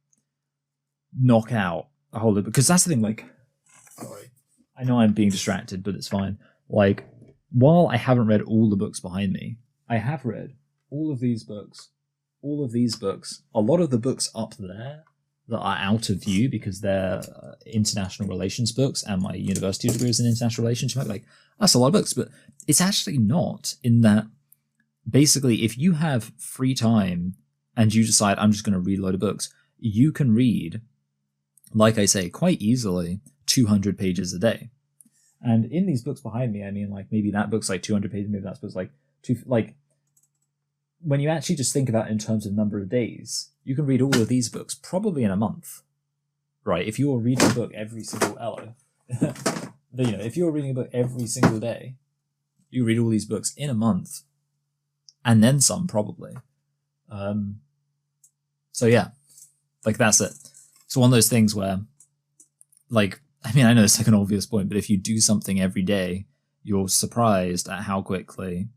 Speaker 1: knock out a whole lot, because that's the thing, like, sorry, I know I'm being distracted, but it's fine. Like, while I haven't read all the books behind me, I have read all of these books, a lot of the books up there that are out of view because they're international relations books, and my university degree is in international relations. You might be like, that's a lot of books, but it's actually not, in that basically if you have free time and you decide I'm just going to read a load of books, you can read, like I say, quite easily 200 pages a day. And in these books behind me, I mean, like, maybe that book's like 200 pages, maybe that book's like when you actually just think about it in terms of number of days, you can read all of these books probably in a month, right? If you're reading a book every single if you're reading a book every single day, you read all these books in a month, and then some probably. So yeah, like, that's it. It's one of those things where, like, I mean, I know it's like an obvious point, but if you do something every day, you're surprised at how quickly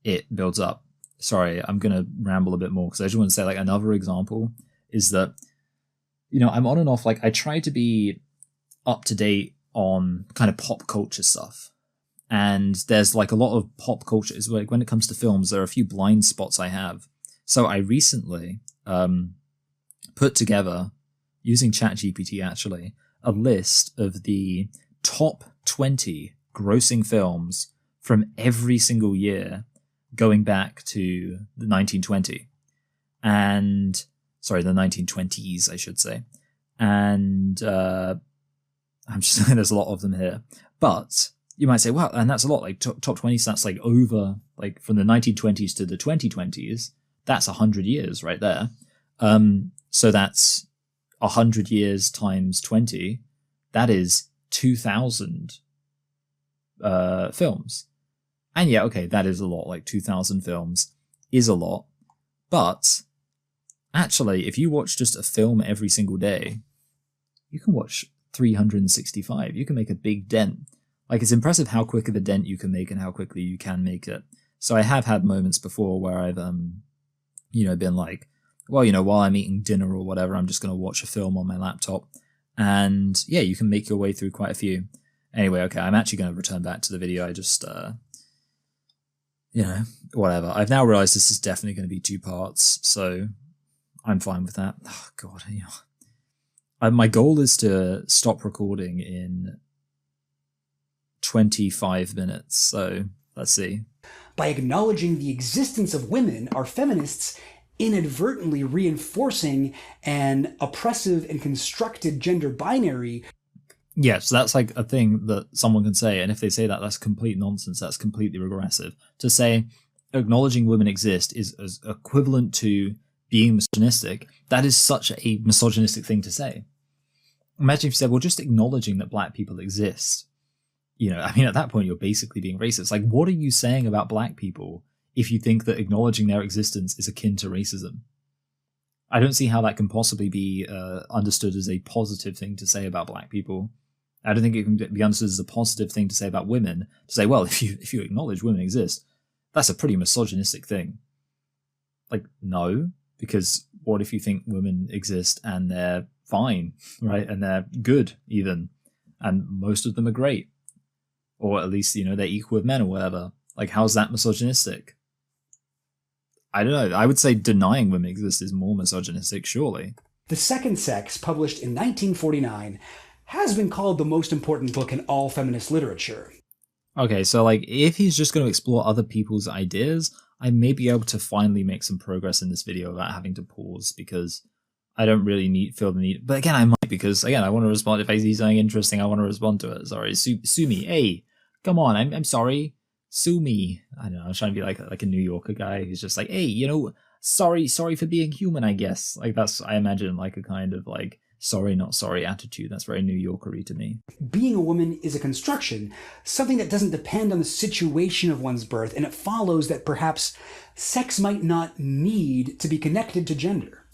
Speaker 1: it builds up. Sorry, I'm going to ramble a bit more because I just want to say, like, another example is that, I'm on and off, like, I try to be up to date on kind of pop culture stuff. And there's like a lot of pop culture. It's like when it comes to films, there are a few blind spots I have. So I recently put together, using ChatGPT actually, a list of the top 20 grossing films from every single year going back to the 1920s, I should say. And I'm just there's a lot of them here. But you might say, wow, and that's a lot, like top 20, so that's like over, like from the 1920s to the 2020s, that's 100 years right there. So that's 100 years times 20, that is 2,000 films. And yeah, okay, that is a lot. Like 2,000 films is a lot. But actually, if you watch just a film every single day, you can watch 365. You can make a big dent. Like, it's impressive how quick of a dent you can make and how quickly you can make it. So I have had moments before where I've, been like, well, while I'm eating dinner or whatever, I'm just going to watch a film on my laptop. And yeah, you can make your way through quite a few. Anyway, okay, I'm actually going to return back to the video. I just, whatever. I've now realized this is definitely going to be 2 parts, so I'm fine with that. Oh, God, my goal is to stop recording in 25 minutes, so let's see.
Speaker 2: By acknowledging the existence of women, are feminists inadvertently reinforcing an oppressive and constructed gender binary?
Speaker 1: Yeah, so that's like a thing that someone can say, and if they say that, that's complete nonsense. That's completely regressive. To say acknowledging women exist is as equivalent to being misogynistic, that is such a misogynistic thing to say. Imagine if you said, well, just acknowledging that black people exist. At that point, you're basically being racist. Like, what are you saying about black people if you think that acknowledging their existence is akin to racism? I don't see how that can possibly be understood as a positive thing to say about black people. I don't think it can be understood as a positive thing to say about women. To say, well, if you acknowledge women exist, that's a pretty misogynistic thing. Like, no, because what if you think women exist and they're fine, right? And they're good, even. And most of them are great. Or at least, they're equal with men or whatever. Like, how's that misogynistic? I don't know. I would say denying women exist is more misogynistic, surely.
Speaker 2: The Second Sex, published in 1949, has been called the most important book in all feminist literature.
Speaker 1: Okay, so like, if he's just going to explore other people's ideas, I may be able to finally make some progress in this video without having to pause, because I don't really feel the need. But again, I might, because again, I want to respond. If I see something interesting, I want to respond to it. Sorry, sue me. Hey, come on, I'm sorry. Sue me. I don't know. I was trying to be like a New Yorker guy who's just like, hey, sorry for being human, I guess. Like, that's, I imagine, like a kind of like sorry not sorry attitude. That's very New Yorker-y to me.
Speaker 2: Being a woman is a construction, something that doesn't depend on the situation of one's birth, and it follows that perhaps sex might not need to be connected to gender.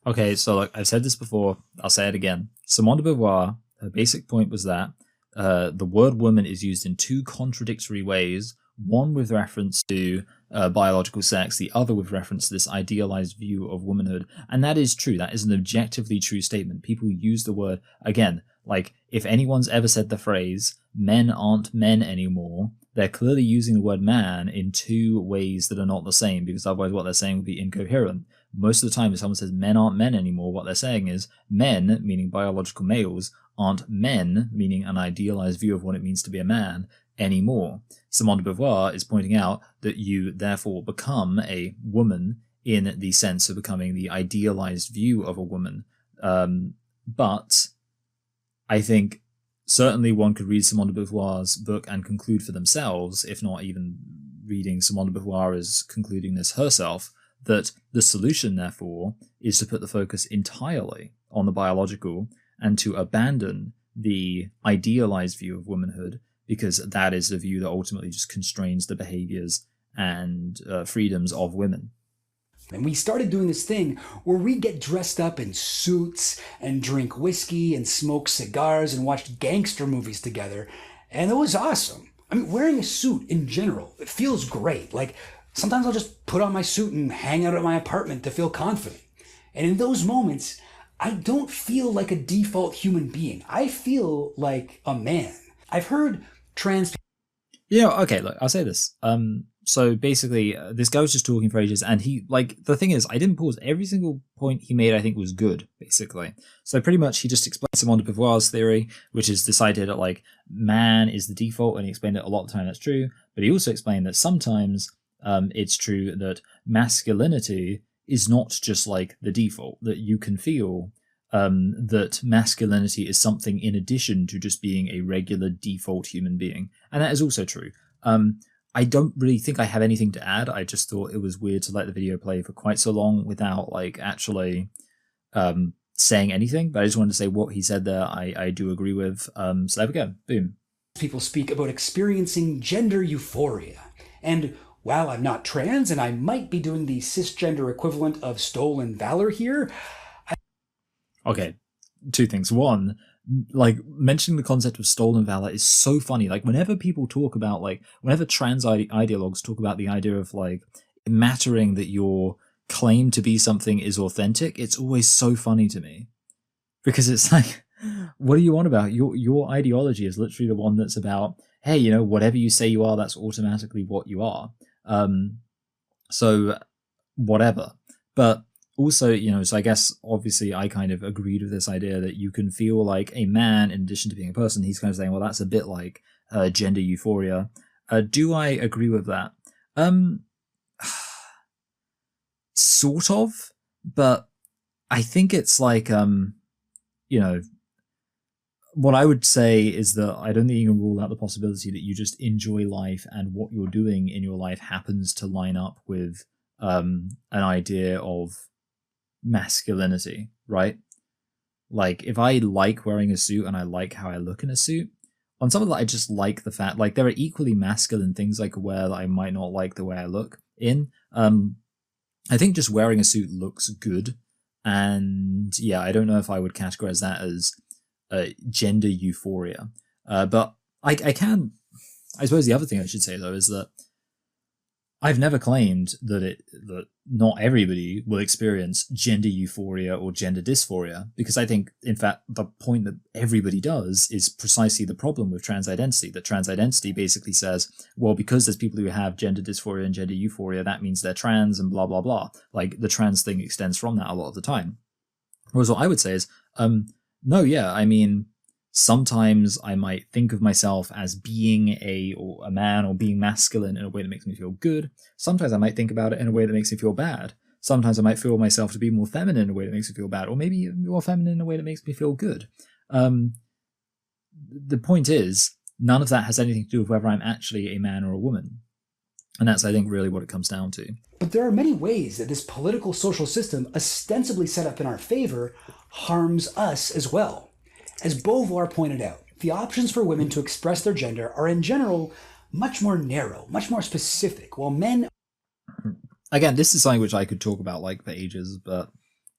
Speaker 1: Okay, so look, I've said this before, I'll say it again. Simone de Beauvoir, her basic point was that the word woman is used in 2 contradictory ways, one with reference to biological sex, the other with reference to this idealized view of womanhood. And that is true. That is an objectively true statement. People use the word, again, like if anyone's ever said the phrase, men aren't men anymore, they're clearly using the word man in 2 ways that are not the same, because otherwise what they're saying would be incoherent. Most of the time, if someone says men aren't men anymore, what they're saying is men, meaning biological males, aren't men, meaning an idealized view of what it means to be a man, anymore. Simone de Beauvoir is pointing out that you therefore become a woman in the sense of becoming the idealized view of a woman. But I think certainly one could read Simone de Beauvoir's book and conclude for themselves, if not even reading Simone de Beauvoir as concluding this herself, that the solution, therefore, is to put the focus entirely on the biological and to abandon the idealized view of womanhood, because that is the view that ultimately just constrains the behaviors and freedoms of women.
Speaker 2: And we started doing this thing where we get dressed up in suits and drink whiskey and smoke cigars and watch gangster movies together. And it was awesome. I mean, wearing a suit in general, it feels great. Like, sometimes I'll just put on my suit and hang out at my apartment to feel confident. And in those moments, I don't feel like a default human being. I feel like a man. I've heard trans people...
Speaker 1: Okay, look, I'll say this. So basically, this guy was just talking for ages, and he, like, the thing is, I didn't pause. Every single point he made, I think, was good, basically. So pretty much, he just explained Simone de Beauvoir's theory, which is decided that, like, man is the default, and he explained it a lot of the time, that's true. But he also explained that sometimes it's true that masculinity is not just, like, the default, that you can feel that masculinity is something in addition to just being a regular default human being. And that is also true. I don't really think I have anything to add. I just thought it was weird to let the video play for quite so long without like actually saying anything. But I just wanted to say what he said there I do agree with. So there we go. Boom.
Speaker 2: people speak about experiencing gender euphoria. And while I'm not trans and I might be doing the cisgender equivalent of stolen valor here.
Speaker 1: Okay, two things. One, like mentioning the concept of stolen valor is so funny. Like whenever people talk about whenever trans ideologues talk about the idea of like mattering that your claim to be something is authentic, it's always so funny to me because it's like, what do you want about your ideology is literally the one that's about, hey, whatever you say you are, that's automatically what you are. So whatever. But also, so I guess obviously I kind of agreed with this idea that you can feel like a man in addition to being a person. He's kind of saying, well, that's a bit like gender euphoria. Do I agree with that? Sort of, but I think it's like, what I would say is that I don't think you can rule out the possibility that you just enjoy life and what you're doing in your life happens to line up with an idea of masculinity, right? Like if I like wearing a suit and I like how I look in a suit, on some of that I just like the fact, like there are equally masculine things I could wear that I might not like the way I look in. I think just wearing a suit looks good, and yeah, I don't know if I would categorize that as gender euphoria, but I suppose the other thing I should say though is that I've never claimed that not everybody will experience gender euphoria or gender dysphoria, because I think, in fact, the point that everybody does is precisely the problem with trans identity. That trans identity basically says, well, because there's people who have gender dysphoria and gender euphoria, that means they're trans and blah, blah, blah. Like the trans thing extends from that a lot of the time. Whereas what I would say is, no, yeah, I mean, sometimes I might think of myself as being a man or being masculine in a way that makes me feel good. Sometimes I might think about it in a way that makes me feel bad. Sometimes I might feel myself to be more feminine in a way that makes me feel bad, or maybe more feminine in a way that makes me feel good. The point is, none of that has anything to do with whether I'm actually a man or a woman. And that's, I think, really what it comes down to.
Speaker 2: But there are many ways that this political social system, ostensibly set up in our favor, harms us as well. As Beauvoir pointed out, the options for women to express their gender are in general much more narrow, much more specific, while men...
Speaker 1: Again, this is something which I could talk about like for ages, but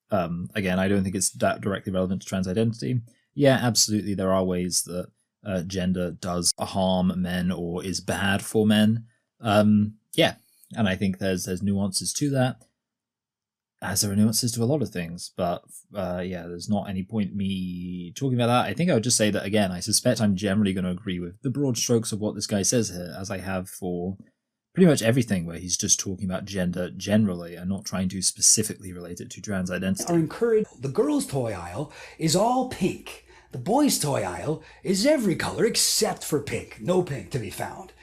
Speaker 1: again, I don't think it's that directly relevant to trans identity. Yeah, absolutely, there are ways that gender does harm men or is bad for men. Yeah, and I think there's nuances to that, as there are nuances to a lot of things, but yeah, there's not any point me talking about that. I think I would just say that, again, I suspect I'm generally going to agree with the broad strokes of what this guy says here, as I have for pretty much everything where he's just talking about gender generally and not trying to specifically relate it to trans identity.
Speaker 2: Are encouraged. The girls' toy aisle is all pink. The boys' toy aisle is every color except for pink. No pink to be found.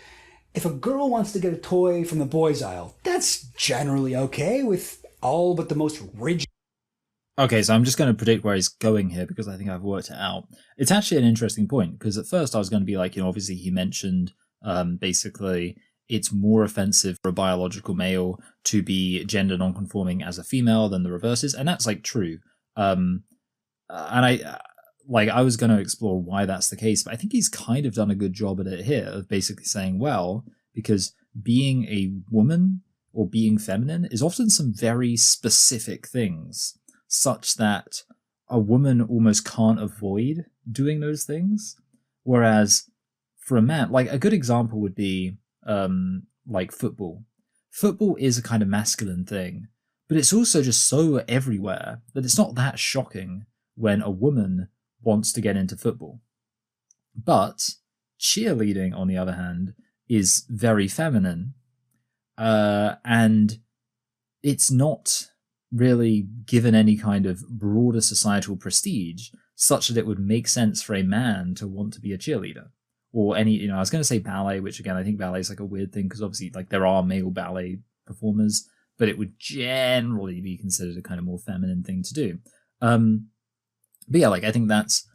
Speaker 2: If a girl wants to get a toy from the boys' aisle, that's generally okay with all but the most rigid.
Speaker 1: Okay, so I'm just going to predict where he's going here because I think I've worked it out. It's actually an interesting point because at first I was going to be like, obviously he mentioned basically it's more offensive for a biological male to be gender non-conforming as a female than the reverse is, and that's like true. And I was going to explore why that's the case, but I think he's kind of done a good job at it here of basically saying, well, because being a woman or being feminine is often some very specific things, such that a woman almost can't avoid doing those things. Whereas for a man, like a good example would be like football. Football is a kind of masculine thing, but it's also just so everywhere that it's not that shocking when a woman wants to get into football. But cheerleading, on the other hand, is very feminine. And it's not really given any kind of broader societal prestige such that it would make sense for a man to want to be a cheerleader. Or any, I was going to say ballet, which again, I think ballet is like a weird thing because obviously like there are male ballet performers, but it would generally be considered a kind of more feminine thing to do. But yeah, like I think that's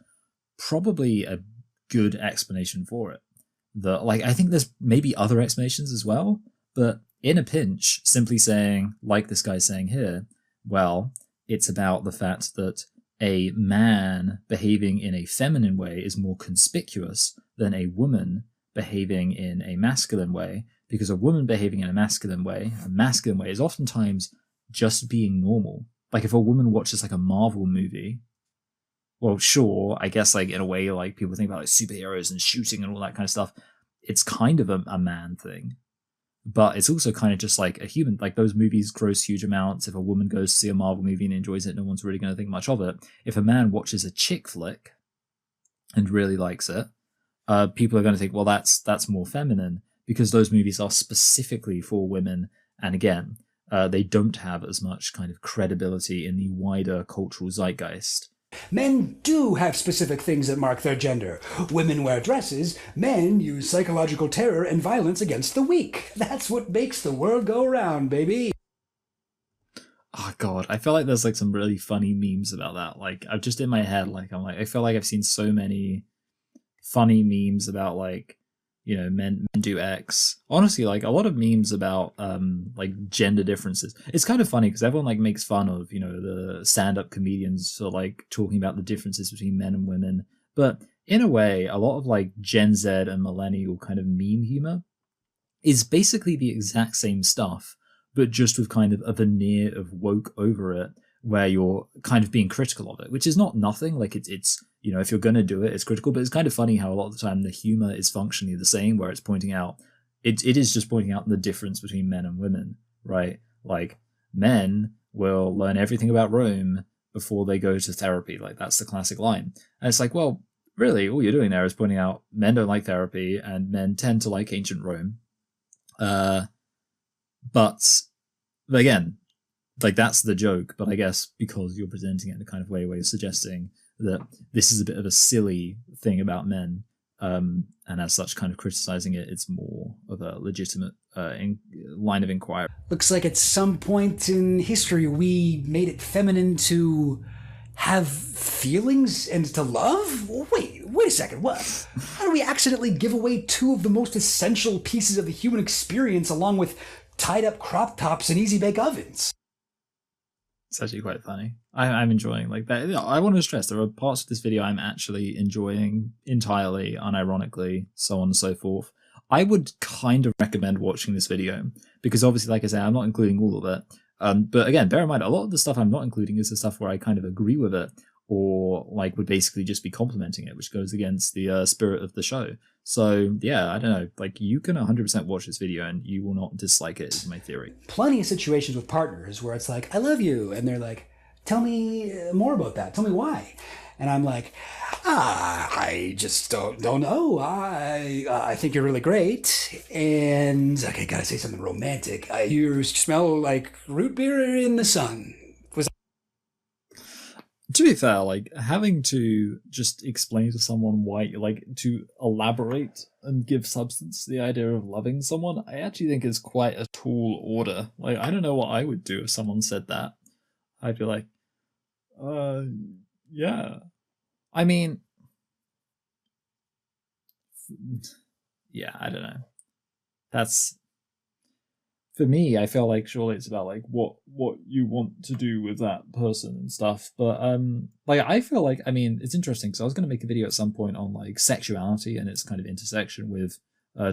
Speaker 1: probably a good explanation for it. I think there's maybe other explanations as well, but in a pinch, simply saying, like this guy's saying here, well, it's about the fact that a man behaving in a feminine way is more conspicuous than a woman behaving in a masculine way, because a woman behaving in a masculine way is oftentimes just being normal. Like if a woman watches like a Marvel movie, well, sure, I guess like in a way, like people think about like superheroes and shooting and all that kind of stuff. It's kind of a man thing, but it's also kind of just like a human. Like those movies gross huge amounts. If a woman goes to see a Marvel movie and enjoys it, no one's really going to think much of it. If a man watches a chick flick and really likes it, people are going to think, well, that's more feminine, because those movies are specifically for women. And again, they don't have as much kind of credibility in the wider cultural zeitgeist.
Speaker 2: Men do have specific things that mark their gender. Women wear dresses, men use psychological terror and violence against the weak. That's what makes the world go round, baby.
Speaker 1: Oh god, I feel like there's like some really funny memes about that. Like I've just in my head, like I feel like I've seen so many funny memes about like, you know, men do X. Honestly, like a lot of memes about like gender differences. It's kind of funny because everyone like makes fun of, you know, the stand-up comedians for like talking about the differences between men and women. But in a way, a lot of like Gen Z and millennial kind of meme humor is basically the exact same stuff, but just with kind of a veneer of woke over it, where you're kind of being critical of it, which is not nothing. Like it's you know, if you're going to do it, it's critical, but it's kind of funny how a lot of the time the humor is functionally the same, where it's pointing out, it is just pointing out the difference between men and women, right? Like men will learn everything about Rome before they go to therapy. Like that's the classic line. And it's like, well, really all you're doing there is pointing out men don't like therapy and men tend to like ancient Rome. But again, like that's the joke, but I guess because you're presenting it in a kind of way where you're suggesting that this is a bit of a silly thing about men, and as such kind of criticizing it, it's more of a legitimate line of inquiry.
Speaker 2: Looks like at some point in history we made it feminine to have feelings and to love? Wait a second, what? How do we accidentally give away two of the most essential pieces of the human experience along with tied up crop tops and easy bake ovens?
Speaker 1: It's actually quite funny. I'm enjoying like that. I want to stress there are parts of this video I'm actually enjoying entirely, unironically, so on and so forth. I would kind of recommend watching this video because obviously, like I say, I'm not including all of it. But again, bear in mind, a lot of the stuff I'm not including is the stuff where I kind of agree with it or like would basically just be complimenting it, which goes against the spirit of the show. So yeah, I don't know, like you can 100% watch this video and you will not dislike it, is my theory.
Speaker 2: Plenty of situations with partners where it's like, I love you. And they're like, tell me more about that. Tell me why. And I'm like, I just don't know. I think you're really great. And okay, gotta say something romantic. You smell like root beer in the sun.
Speaker 1: To be fair, like having to just explain to someone why, like to elaborate and give substance to the idea of loving someone, I actually think is quite a tall order. Like, I don't know what I would do if someone said that. I'd be like, yeah. I mean, yeah, I don't know. That's, for me, I feel like surely it's about like what you want to do with that person and stuff. But like I feel like, I mean, it's interesting because I was going to make a video at some point on like sexuality and its kind of intersection with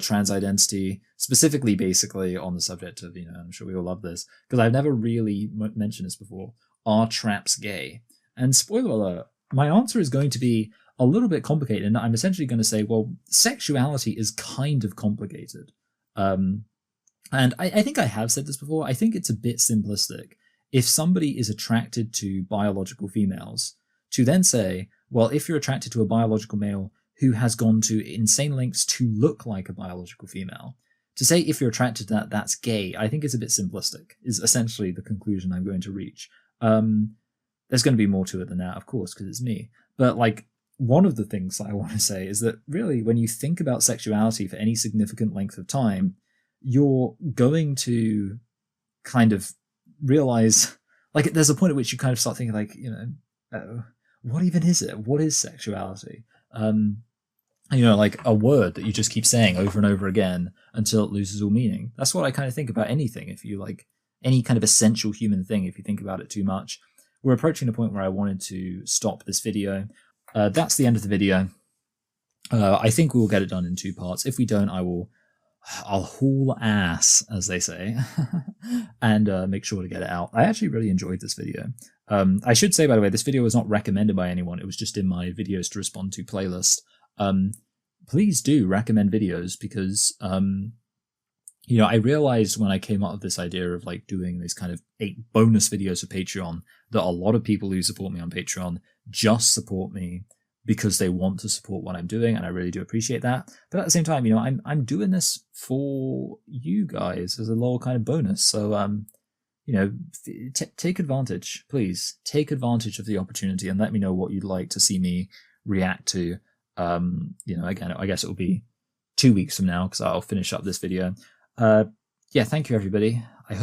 Speaker 1: trans identity, specifically basically on the subject of, you know, I'm sure we all love this because I've never really mentioned this before. Are traps gay? And spoiler alert, my answer is going to be a little bit complicated, and I'm essentially going to say, well, sexuality is kind of complicated. And I think I have said this before. I think it's a bit simplistic. If somebody is attracted to biological females, to then say, well, if you're attracted to a biological male who has gone to insane lengths to look like a biological female, to say if you're attracted to that, that's gay, I think is a bit simplistic, is essentially the conclusion I'm going to reach. There's going to be more to it than that, of course, because it's me. But like, one of the things I want to say is that really, when you think about sexuality for any significant length of time, you're going to kind of realize, like, there's a point at which you kind of start thinking, like, you know, what even is it? What is sexuality? You know, like a word that you just keep saying over and over again until it loses all meaning. That's what I kind of think about anything. If you like any kind of essential human thing, if you think about it too much, we're approaching the point where I wanted to stop this video. That's the end of the video. I think we'll get it done in 2 parts. If we don't, I'll haul ass, as they say, and make sure to get it out. I actually really enjoyed this video. I should say, by the way, this video was not recommended by anyone. It was just in my videos to respond to playlist. Please do recommend videos because, you know, I realized when I came up with this idea of like doing these kind of 8 bonus videos for Patreon that a lot of people who support me on Patreon just support me because they want to support what I'm doing, and I really do appreciate that. But at the same time, you know, I'm doing this for you guys as a little kind of bonus. So, you know, take advantage, please. Take advantage of the opportunity and let me know what you'd like to see me react to. You know, again, I guess it will be 2 weeks from now because I'll finish up this video. Yeah, thank you, everybody.